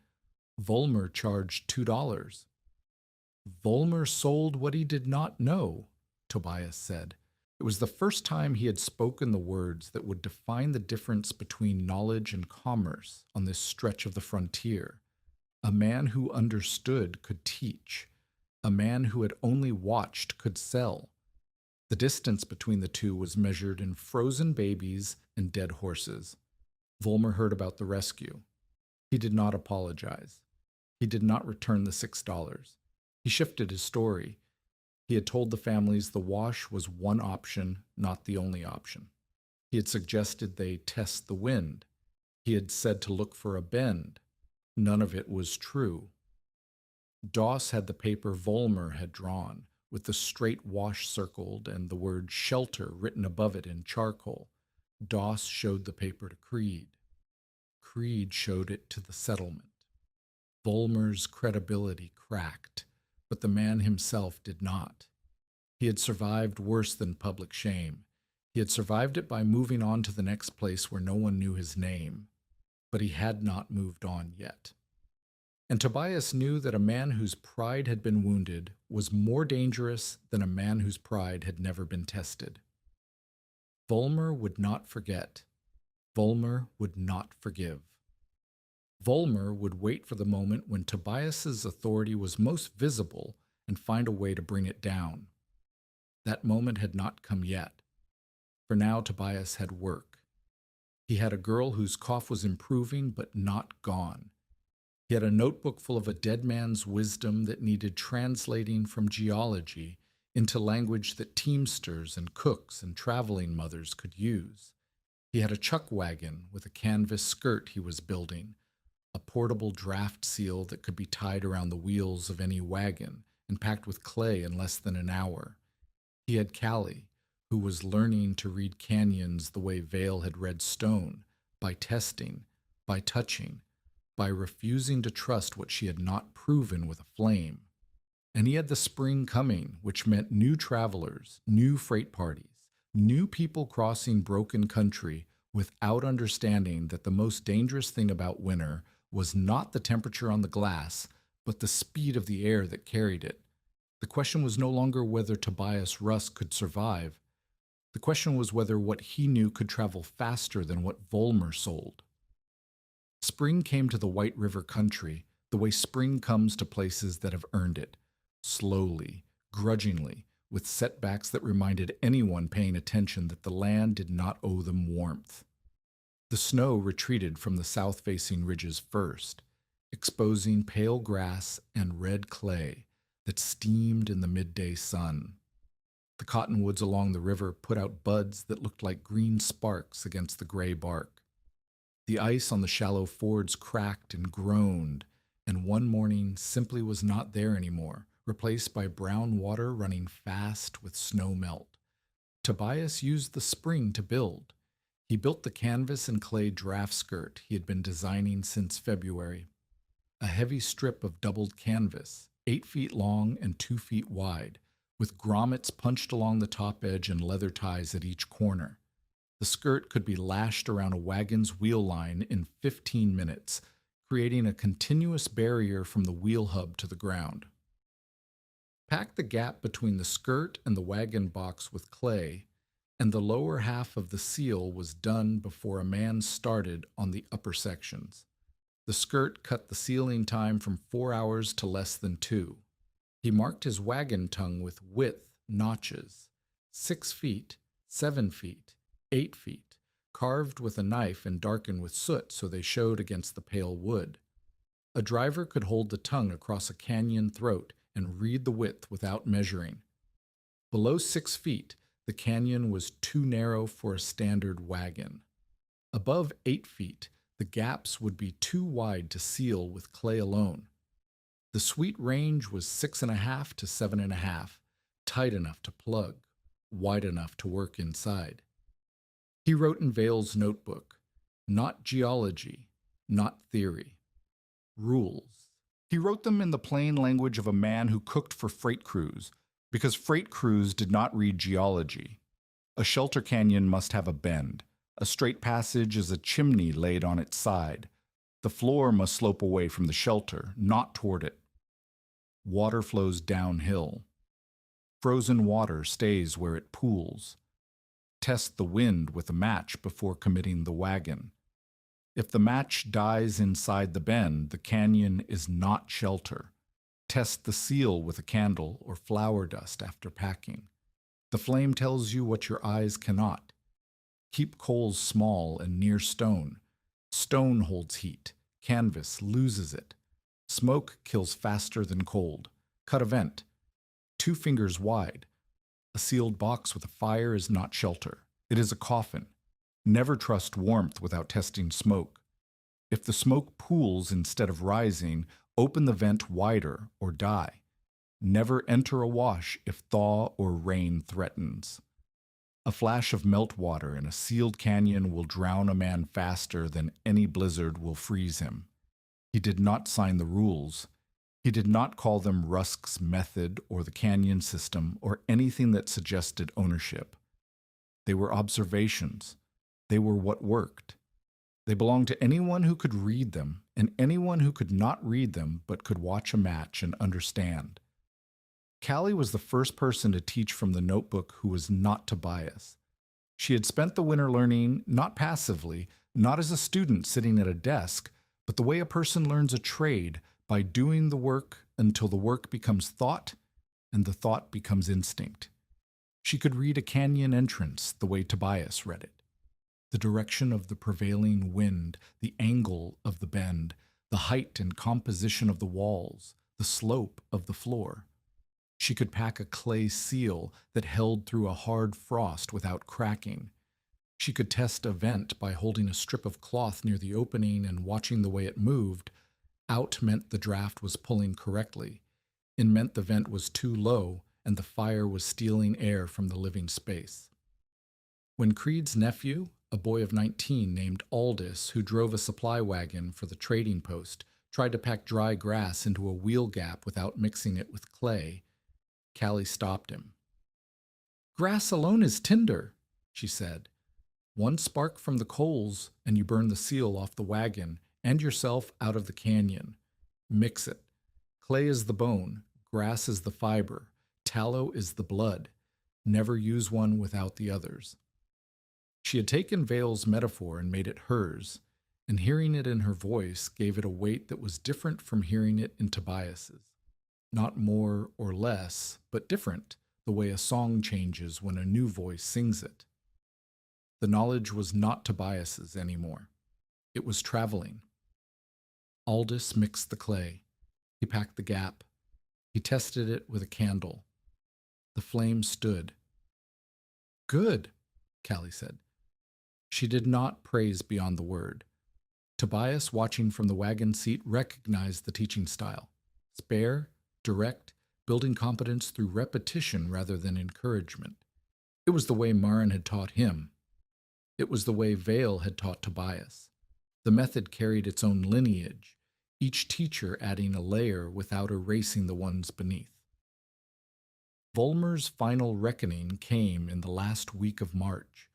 "Volmer charged $2. Volmer sold what he did not know, Tobias said. It was the first time he had spoken the words that would define the difference between knowledge and commerce on this stretch of the frontier. A man who understood could teach. A man who had only watched could sell. The distance between the two was measured in frozen babies and dead horses. Volmer heard about the rescue. He did not apologize. He did not return the $6. He shifted his story. He had told the families the wash was one option, not the only option. He had suggested they test the wind. He had said to look for a bend. None of it was true. Doss had the paper Volmer had drawn, with the straight wash circled and the word shelter written above it in charcoal. Doss showed the paper to Creed. Creed showed it to the settlement. Volmer's credibility cracked, but the man himself did not. He had survived worse than public shame. He had survived it by moving on to the next place where no one knew his name, but he had not moved on yet. And Tobias knew that a man whose pride had been wounded was more dangerous than a man whose pride had never been tested. Volmer would not forget. Volmer would not forgive. Volmer would wait for the moment when Tobias's authority was most visible and find a way to bring it down. That moment had not come yet. For now Tobias had work. He had a girl whose cough was improving but not gone. He had a notebook full of a dead man's wisdom that needed translating from geology into language that teamsters and cooks and traveling mothers could use. He had a chuckwagon with a canvas skirt he was building, a portable draft seal that could be tied around the wheels of any wagon and packed with clay in less than an hour. He had Callie, who was learning to read canyons the way Vale had read stone, by testing, by touching, by refusing to trust what she had not proven with a flame. And he had the spring coming, which meant new travelers, new freight parties, new people crossing broken country without understanding that the most dangerous thing about winter was not the temperature on the glass, but the speed of the air that carried it. The question was no longer whether Tobias Russ could survive. The question was whether what he knew could travel faster than what Volmer sold. Spring came to the White River country the way spring comes to places that have earned it, slowly, grudgingly, with setbacks that reminded anyone paying attention that the land did not owe them warmth. The snow retreated from the south-facing ridges first, exposing pale grass and red clay that steamed in the midday sun. The cottonwoods along the river put out buds that looked like green sparks against the gray bark. The ice on the shallow fords cracked and groaned, and one morning simply was not there anymore, replaced by brown water running fast with snow melt. Tobias used the spring to build. He built the canvas and clay draft skirt he had been designing since February, a heavy strip of doubled canvas, 8 feet long and 2 feet wide, with grommets punched along the top edge and leather ties at each corner. The skirt could be lashed around a wagon's wheel line in 15 minutes, creating a continuous barrier from the wheel hub to the ground. Pack the gap between the skirt and the wagon box with clay, and the lower half of the seal was done before a man started on the upper sections. The skirt cut the sealing time from 4 hours to less than 2. He marked his wagon tongue with width notches, 6 feet, 7 feet, 8 feet, carved with a knife and darkened with soot so they showed against the pale wood. A driver could hold the tongue across a canyon throat and read the width without measuring. Below 6 feet, the canyon was too narrow for a standard wagon. Above 8 feet, the gaps would be too wide to seal with clay alone. The sweet range was 6.5 to 7.5, tight enough to plug, wide enough to work inside. He wrote in Vail's notebook, not geology, not theory. Rules. He wrote them in the plain language of a man who cooked for freight crews, because freight crews did not read geology. A shelter canyon must have a bend. A straight passage is a chimney laid on its side. The floor must slope away from the shelter, not toward it. Water flows downhill. Frozen water stays where it pools. Test the wind with a match before committing the wagon. If the match dies inside the bend, the canyon is not shelter. Test the seal with a candle or flour dust after packing. The flame tells you what your eyes cannot. Keep coals small and near stone. Stone holds heat. Canvas loses it. Smoke kills faster than cold. Cut a vent. 2 fingers wide. A sealed box with a fire is not shelter. It is a coffin. Never trust warmth without testing smoke. If the smoke pools instead of rising, open the vent wider or die. Never enter a wash if thaw or rain threatens. A flash of meltwater in a sealed canyon will drown a man faster than any blizzard will freeze him. He did not sign the rules. He did not call them Rusk's method or the canyon system or anything that suggested ownership. They were observations. They were what worked. They belonged to anyone who could read them and anyone who could not read them but could watch a match and understand. Callie was the first person to teach from the notebook who was not Tobias. She had spent the winter learning not passively, not as a student sitting at a desk, but the way a person learns a trade, by doing the work until the work becomes thought and the thought becomes instinct. She could read a canyon entrance the way Tobias read it. The direction of the prevailing wind, the angle of the bend, the height and composition of the walls, the slope of the floor. She could pack a clay seal that held through a hard frost without cracking. She could test a vent by holding a strip of cloth near the opening and watching the way it moved. Out meant the draft was pulling correctly. In meant the vent was too low and the fire was stealing air from the living space. When Creed's nephew, a boy of 19 named Aldous, who drove a supply wagon for the trading post, tried to pack dry grass into a wheel gap without mixing it with clay, Callie stopped him. "Grass alone is tinder," she said. "One spark from the coals and you burn the seal off the wagon and yourself out of the canyon. Mix it. Clay is the bone, grass is the fiber, tallow is the blood. Never use one without the others." She had taken Vail's metaphor and made it hers, and hearing it in her voice gave it a weight that was different from hearing it in Tobias's. Not more or less, but different, the way a song changes when a new voice sings it. The knowledge was not Tobias's anymore. It was traveling. Aldous mixed the clay. He packed the gap. He tested it with a candle. The flame stood. "Good," Callie said. She did not praise beyond the word. Tobias, watching from the wagon seat, recognized the teaching style. Spare, direct, building competence through repetition rather than encouragement. It was the way Marin had taught him. It was the way Vail had taught Tobias. The method carried its own lineage, each teacher adding a layer without erasing the ones beneath. Volmer's final reckoning came in the last week of March,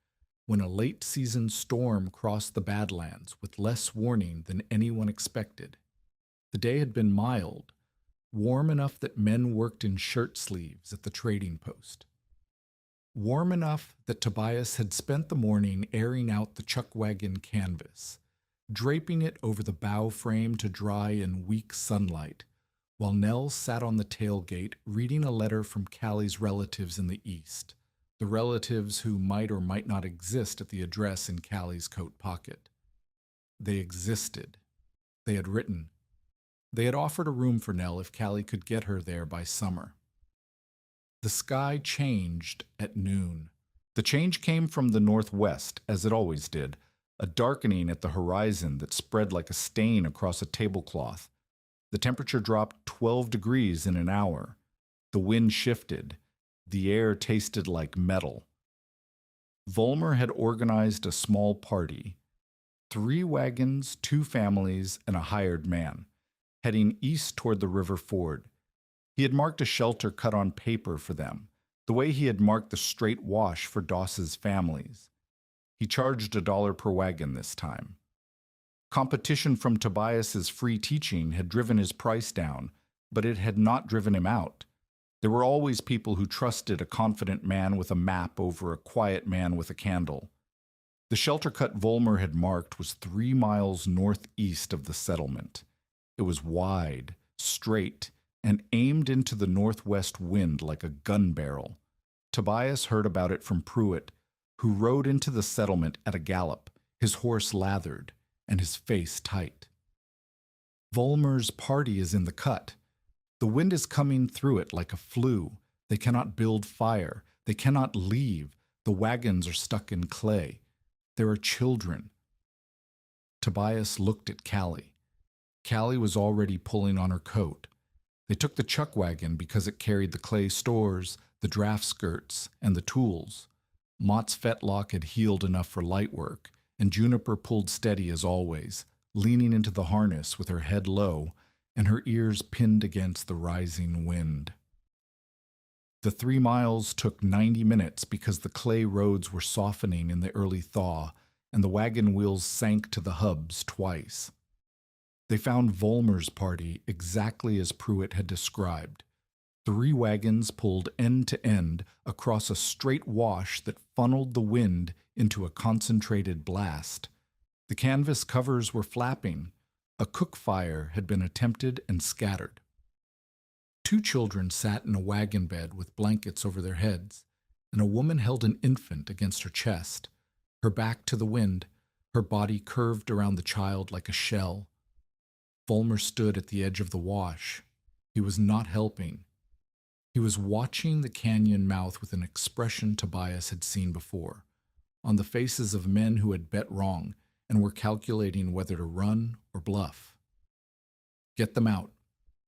when a late-season storm crossed the Badlands with less warning than anyone expected. The day had been mild, warm enough that men worked in shirt sleeves at the trading post. Warm enough that Tobias had spent the morning airing out the Chuckwagon canvas. draping it over the bow frame to dry in weak sunlight, while Nell sat on the tailgate reading a letter from Callie's relatives in the East, the relatives who might or might not exist at the address in Callie's coat pocket. They existed. They had written. They had offered a room for Nell if Callie could get her there by summer. The sky changed at noon. The change came from the northwest, as it always did, a darkening at the horizon that spread like a stain across a tablecloth. The temperature dropped 12 degrees in an hour. The wind shifted. The air tasted like metal. Volmer had organized a small party. 3 wagons, 2 families, and a hired man, heading east toward the river ford. He had marked a shelter cut on paper for them, the way he had marked the straight wash for Doss's families. He charged $1 per wagon this time. Competition from Tobias's free teaching had driven his price down, but it had not driven him out. There were always people who trusted a confident man with a map over a quiet man with a candle. The shelter cut Volmer had marked was 3 miles northeast of the settlement. It was wide, straight, and aimed into the northwest wind like a gun barrel. Tobias heard about it from Pruitt, who rode into the settlement at a gallop, his horse lathered, and his face tight. Volmer's party is in the cut. The wind is coming through it like a flue. They cannot build fire. They cannot leave. The wagons are stuck in clay. There are children. Tobias looked at Callie. Callie was already pulling on her coat. They took the Chuckwagon because it carried the clay stores, the draft skirts, and the tools. Mott's fetlock had healed enough for light work, and Juniper pulled steady as always, leaning into the harness with her head low and her ears pinned against the rising wind. The 3 miles took 90 minutes because the clay roads were softening in the early thaw, and the wagon wheels sank to the hubs twice. They found Volmer's party exactly as Pruitt had described. 3 wagons pulled end to end across a straight wash that funneled the wind into a concentrated blast. The canvas covers were flapping. A cook fire had been attempted and scattered. 2 children sat in a wagon bed with blankets over their heads, and a woman held an infant against her chest, her back to the wind, her body curved around the child like a shell. Volmer stood at the edge of the wash. He was not helping. He was watching the canyon mouth with an expression Tobias had seen before, on the faces of men who had bet wrong and were calculating whether to run or bluff. "Get them out,"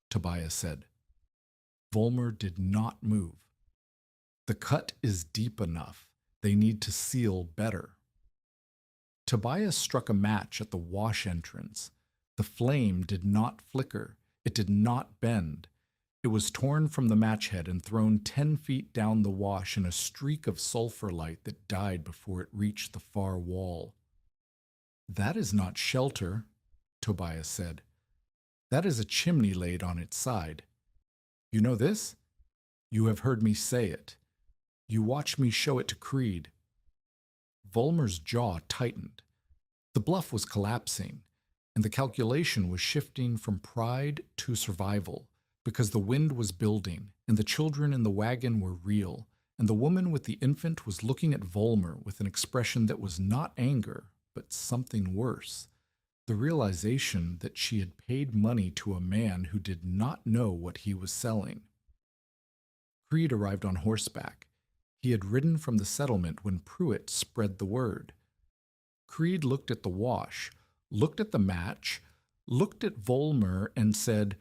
Tobias said. Volmer did not move. "The cut is deep enough. They need to seal better." Tobias struck a match at the wash entrance. The flame did not flicker. It did not bend. It was torn from the match head and thrown 10 feet down the wash in a streak of sulfur light that died before it reached the far wall. "That is not shelter," Tobias said. "That is a chimney laid on its side. You know this? You have heard me say it. You watched me show it to Creed." Volmer's jaw tightened. The bluff was collapsing, and the calculation was shifting from pride to survival, because the wind was building, and the children in the wagon were real, and the woman with the infant was looking at Volmer with an expression that was not anger, but something worse, the realization that she had paid money to a man who did not know what he was selling. Creed arrived on horseback. He had ridden from the settlement when Pruitt spread the word. Creed looked at the wash, looked at the match, looked at Volmer, and said,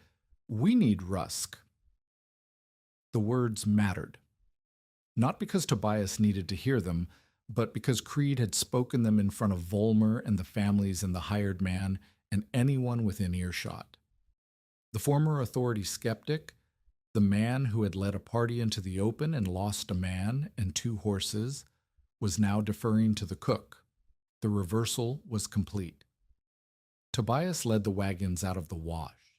"We need Rusk." The words mattered. Not because Tobias needed to hear them, but because Creed had spoken them in front of Volmer and the families and the hired man and anyone within earshot. The former authority skeptic, the man who had led a party into the open and lost a man and 2 horses, was now deferring to the cook. The reversal was complete. Tobias led the wagons out of the wash.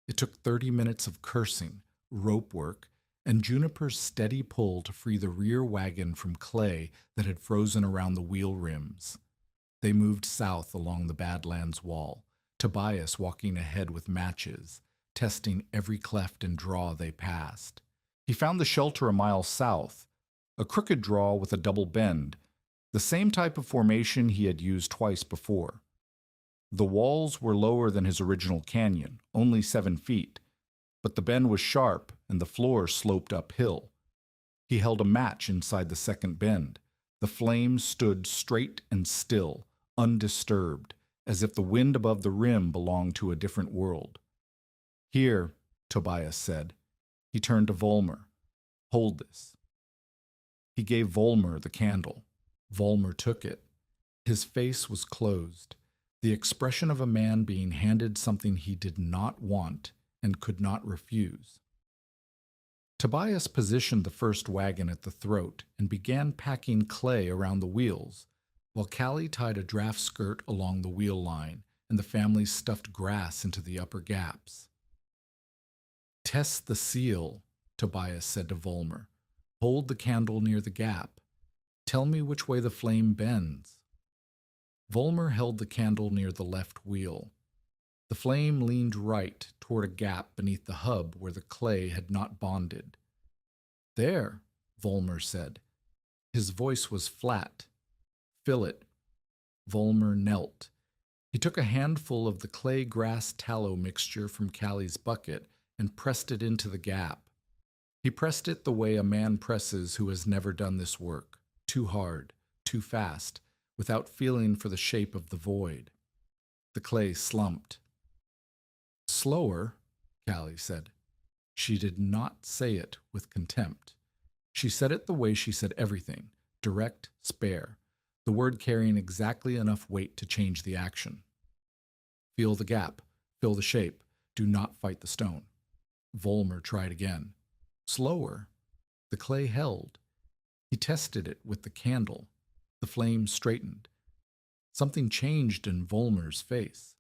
It took 30 minutes of cursing, rope work, and Juniper's steady pull to free the rear wagon from clay that had frozen around the wheel rims. They moved south along the Badlands wall, Tobias walking ahead with matches, testing every cleft and draw they passed. He found the shelter a mile south, a crooked draw with a double bend, the same type of formation he had used twice before. The walls were lower than his original canyon, only 7 feet, but the bend was sharp and the floor sloped uphill. He held a match inside the second bend. The flames stood straight and still, undisturbed, as if the wind above the rim belonged to a different world. "Here," Tobias said. He turned to Volmer. "Hold this." He gave Volmer the candle. Volmer took it. His face was closed, the expression of a man being handed something he did not want and could not refuse. Tobias positioned the first wagon at the throat and began packing clay around the wheels, while Callie tied a draft skirt along the wheel line and the family stuffed grass into the upper gaps. "Test the seal," Tobias said to Volmer. "Hold the candle near the gap. Tell me which way the flame bends." Volmer held the candle near the left wheel. The flame leaned right toward a gap beneath the hub where the clay had not bonded. "There," Volmer said. His voice was flat. "Fill it." Volmer knelt. He took a handful of the clay grass tallow mixture from Callie's bucket and pressed it into the gap. He pressed it the way a man presses who has never done this work, too hard, too fast, without feeling for the shape of the void. The clay slumped. "Slower," Callie said. She did not say it with contempt. She said it the way she said everything, direct, spare, the word carrying exactly enough weight to change the action. "Feel the gap, fill the shape, do not fight the stone." Volmer tried again. Slower. The clay held. He tested it with the candle. The flame straightened. Something changed in Volmer's face.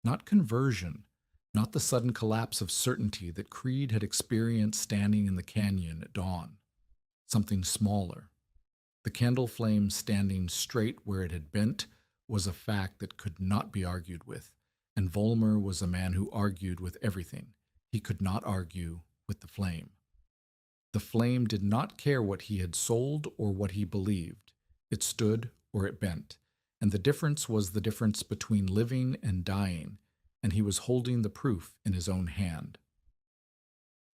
Not conversion, not the sudden collapse of certainty that Creed had experienced standing in the canyon at dawn. Something smaller. The candle flame standing straight where it had bent was a fact that could not be argued with, and Volmer was a man who argued with everything. He could not argue with the flame. The flame did not care what he had sold or what he believed. It stood or it bent, and the difference was the difference between living and dying, and he was holding the proof in his own hand.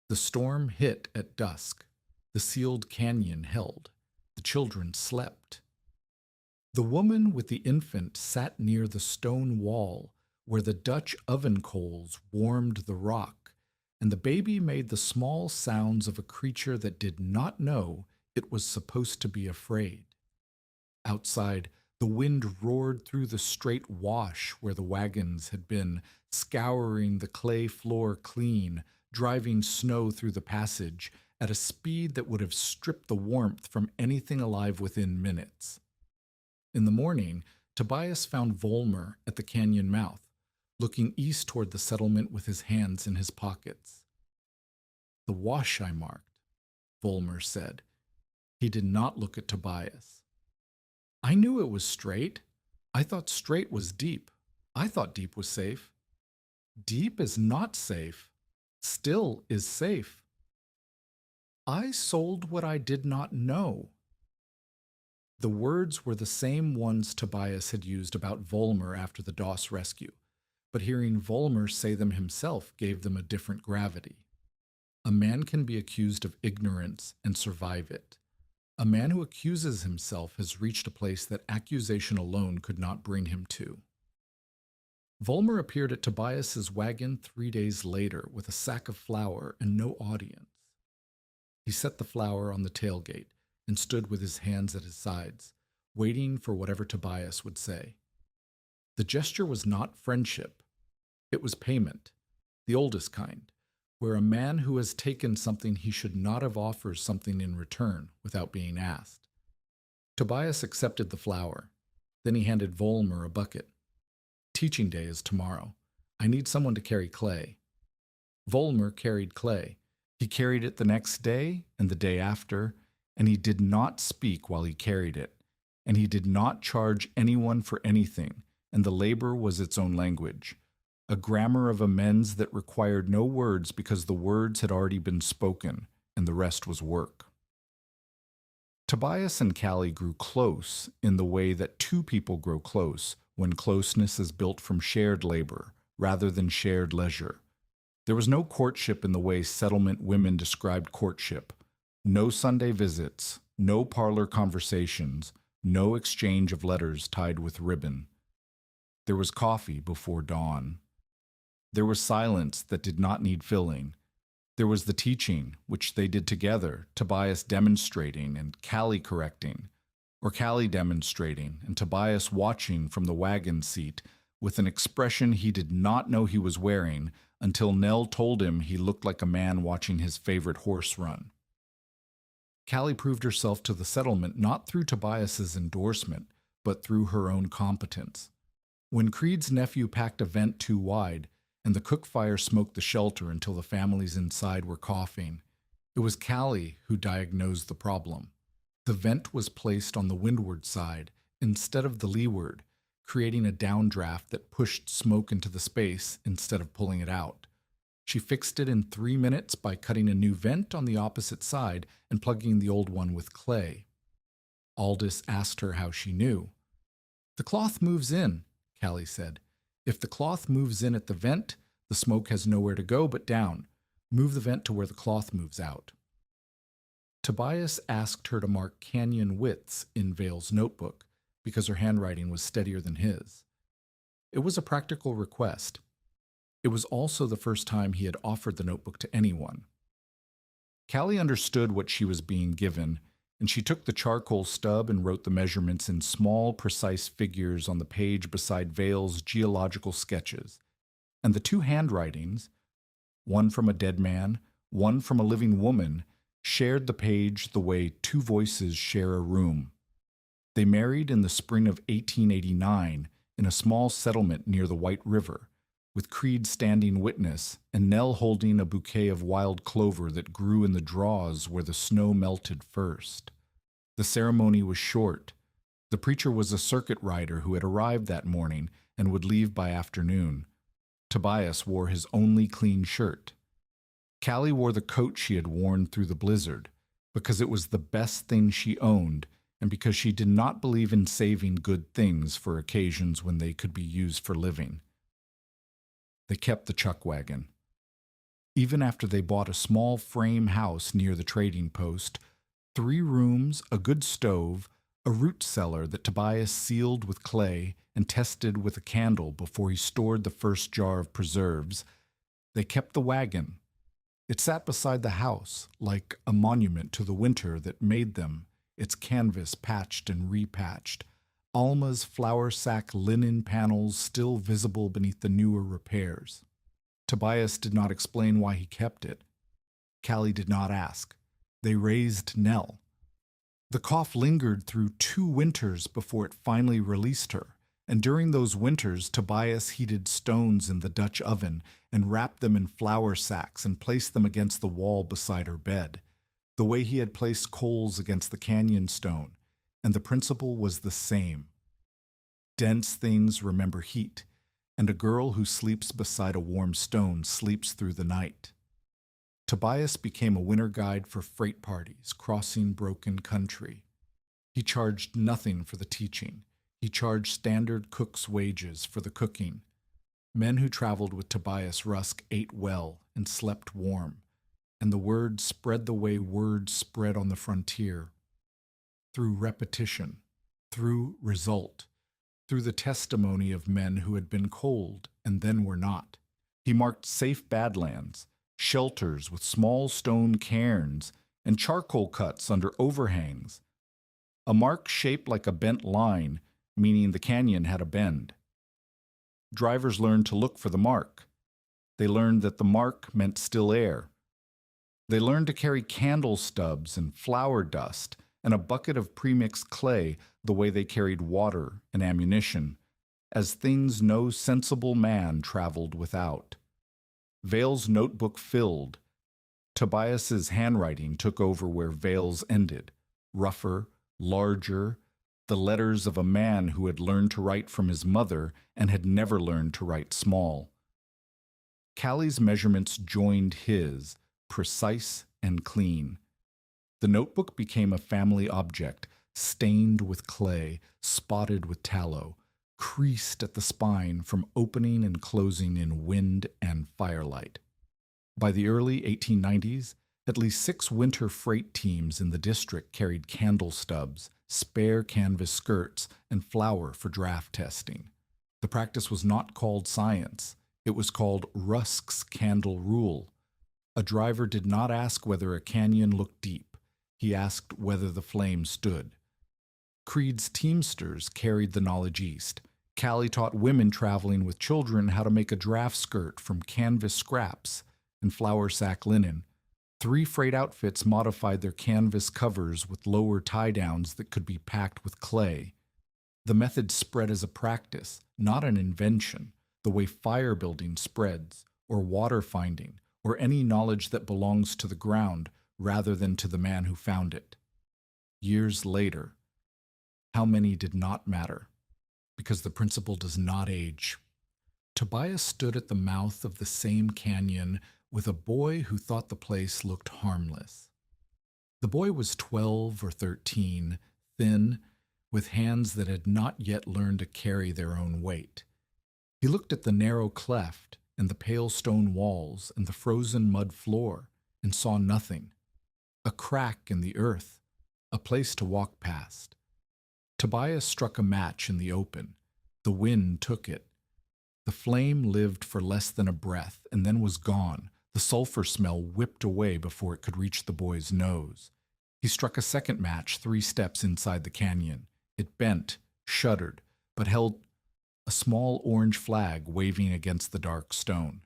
The storm hit at dusk. The sealed canyon held. The children slept. The woman with the infant sat near the stone wall where the Dutch oven coals warmed the rock, and the baby made the small sounds of a creature that did not know it was supposed to be afraid. Outside, the wind roared through the straight wash where the wagons had been, scouring the clay floor clean, driving snow through the passage at a speed that would have stripped the warmth from anything alive within minutes. In the morning, Tobias found Volmer at the canyon mouth, looking east toward the settlement with his hands in his pockets. "The wash I marked," Volmer said. He did not look at Tobias. "I knew it was straight. I thought straight was deep. I thought deep was safe." "Deep is not safe. Still is safe." "I sold what I did not know." The words were the same ones Tobias had used about Volmer after the Doss rescue, but hearing Volmer say them himself gave them a different gravity. A man can be accused of ignorance and survive it. A man who accuses himself has reached a place that accusation alone could not bring him to. Volmer appeared at Tobias's wagon 3 days later with a sack of flour and no audience. He set the flour on the tailgate and stood with his hands at his sides, waiting for whatever Tobias would say. The gesture was not friendship. It was payment, the oldest kind, where a man who has taken something he should not have offers something in return without being asked. Tobias accepted the flour. Then he handed Volmer a bucket. "Teaching day is tomorrow. I need someone to carry clay." Volmer carried clay. He carried it the next day and the day after, and he did not speak while he carried it. and he did not charge anyone for anything, and the labor was its own language, a grammar of amends that required no words because the words had already been spoken, and the rest was work. Tobias and Callie grew close in the way that two people grow close when closeness is built from shared labor rather than shared leisure. There was no courtship in the way settlement women described courtship. No Sunday visits, no parlor conversations, no exchange of letters tied with ribbon. There was coffee before dawn. There was silence that did not need filling. There was the teaching, which they did together, Tobias demonstrating and Callie correcting, or Callie demonstrating and Tobias watching from the wagon seat with an expression he did not know he was wearing until Nell told him he looked like a man watching his favorite horse run. Callie proved herself to the settlement not through Tobias's endorsement, but through her own competence. When Creed's nephew packed a vent too wide, and the cook fire smoked the shelter until the families inside were coughing, it was Callie who diagnosed the problem. The vent was placed on the windward side instead of the leeward, creating a downdraft that pushed smoke into the space instead of pulling it out. She fixed it in 3 minutes by cutting a new vent on the opposite side and plugging the old one with clay. Aldous asked her how she knew. "The cloth moves in," Callie said. "If the cloth moves in at the vent, the smoke has nowhere to go but down. Move the vent to where the cloth moves out." Tobias asked her to mark canyon widths in Vale's notebook because her handwriting was steadier than his. It was a practical request. It was also the first time he had offered the notebook to anyone. Callie understood what she was being given, and she took the charcoal stub and wrote the measurements in small, precise figures on the page beside Vale's geological sketches. And the two handwritings, one from a dead man, one from a living woman, shared the page the way two voices share a room. They married in the spring of 1889 in a small settlement near the White River, with Creed standing witness and Nell holding a bouquet of wild clover that grew in the draws where the snow melted first. The ceremony was short. The preacher was a circuit rider who had arrived that morning and would leave by afternoon. Tobias wore his only clean shirt. Callie wore the coat she had worn through the blizzard, because it was the best thing she owned and because she did not believe in saving good things for occasions when they could be used for living. They kept the Chuckwagon. Even after they bought a small frame house near the trading post, 3 rooms, a good stove, a root cellar that Tobias sealed with clay and tested with a candle before he stored the first jar of preserves, they kept the wagon. It sat beside the house, like a monument to the winter that made them, its canvas patched and repatched, Alma's flour sack linen panels still visible beneath the newer repairs. Tobias did not explain why he kept it. Callie did not ask. They raised Nell. The cough lingered through 2 winters before it finally released her, and during those winters Tobias heated stones in the Dutch oven and wrapped them in flour sacks and placed them against the wall beside her bed, the way he had placed coals against the canyon stone, and the principle was the same. Dense things remember heat, and a girl who sleeps beside a warm stone sleeps through the night. Tobias became a winter guide for freight parties crossing broken country. He charged nothing for the teaching. He charged standard cook's wages for the cooking. Men who traveled with Tobias Rusk ate well and slept warm, and the word spread the way words spread on the frontier. Through repetition, through result, through the testimony of men who had been cold and then were not. He marked safe badlands, shelters with small stone cairns, and charcoal cuts under overhangs. A mark shaped like a bent line, meaning the canyon had a bend. Drivers learned to look for the mark. They learned that the mark meant still air. They learned to carry candle stubs and flour dust and a bucket of premixed clay the way they carried water and ammunition, as things no sensible man traveled without. Vale's notebook filled. Tobias's handwriting took over where Vale's ended, rougher, larger, the letters of a man who had learned to write from his mother and had never learned to write small. Callie's measurements joined his, precise and clean. The notebook became a family object, stained with clay, spotted with tallow, creased at the spine from opening and closing in wind and firelight. By the early 1890s, at least 6 winter freight teams in the district carried candle stubs, spare canvas skirts, and flour for draft testing. The practice was not called science. It was called Rusk's Candle Rule. A driver did not ask whether a canyon looked deep. He asked whether the flame stood. Creed's teamsters carried the knowledge east. Callie taught women traveling with children how to make a draft skirt from canvas scraps and flour sack linen. 3 freight outfits modified their canvas covers with lower tie-downs that could be packed with clay. The method spread as a practice, not an invention, the way fire building spreads, or water finding, or any knowledge that belongs to the ground rather than to the man who found it. Years later, how many did not matter, because the principle does not age. Tobias stood at the mouth of the same canyon with a boy who thought the place looked harmless. The boy was 12 or 13, thin, with hands that had not yet learned to carry their own weight. He looked at the narrow cleft and the pale stone walls and the frozen mud floor and saw nothing. A crack in the earth, a place to walk past. Tobias struck a match in the open. The wind took it. The flame lived for less than a breath and then was gone. The sulfur smell whipped away before it could reach the boy's nose. He struck a second match 3 steps inside the canyon. It bent, shuddered, but held a small orange flag waving against the dark stone.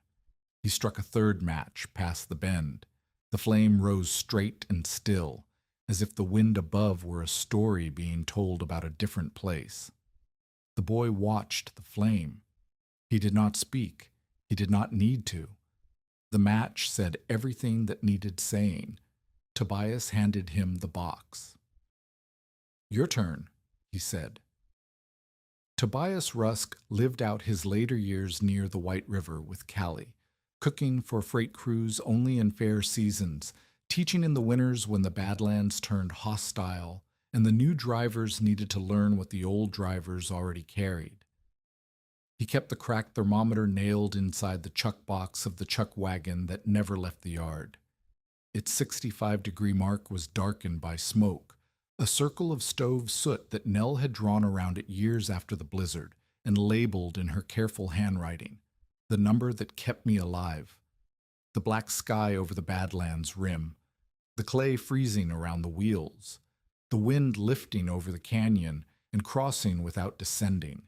He struck a third match past the bend. The flame rose straight and still, as if the wind above were a story being told about a different place. The boy watched the flame. He did not speak. He did not need to. The match said everything that needed saying. Tobias handed him the box. "Your turn," he said. Tobias Rusk lived out his later years near the White River with Callie, cooking for freight crews only in fair seasons, teaching in the winters when the badlands turned hostile and the new drivers needed to learn what the old drivers already carried. He kept the cracked thermometer nailed inside the chuck box of the Chuckwagon that never left the yard. Its 65-degree mark was darkened by smoke, a circle of stove soot that Nell had drawn around it years after the blizzard and labeled in her careful handwriting, the number that kept me alive. The black sky over the badlands rim, the clay freezing around the wheels, the wind lifting over the canyon and crossing without descending.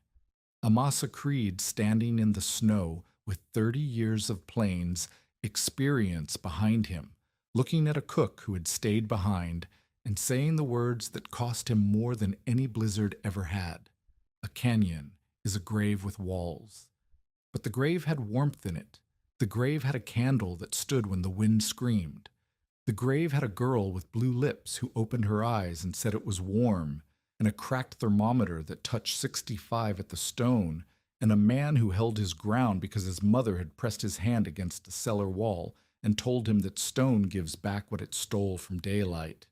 Amasa Creed standing in the snow with 30 years of plains experience behind him, looking at a cook who had stayed behind and saying the words that cost him more than any blizzard ever had. A canyon is a grave with walls. But the grave had warmth in it. The grave had a candle that stood when the wind screamed. The grave had a girl with blue lips who opened her eyes and said it was warm, and a cracked thermometer that touched 65 at the stone, and a man who held his ground because his mother had pressed his hand against the cellar wall and told him that stone gives back what it stole from daylight.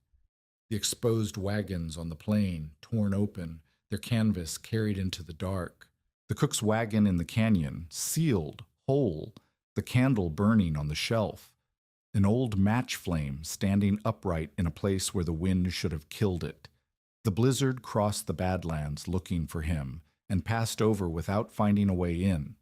The exposed wagons on the plain, torn open, their canvas carried into the dark. The cook's wagon in the canyon, sealed, whole, the candle burning on the shelf. An old match flame standing upright in a place where the wind should have killed it. The blizzard crossed the badlands looking for him and passed over without finding a way in.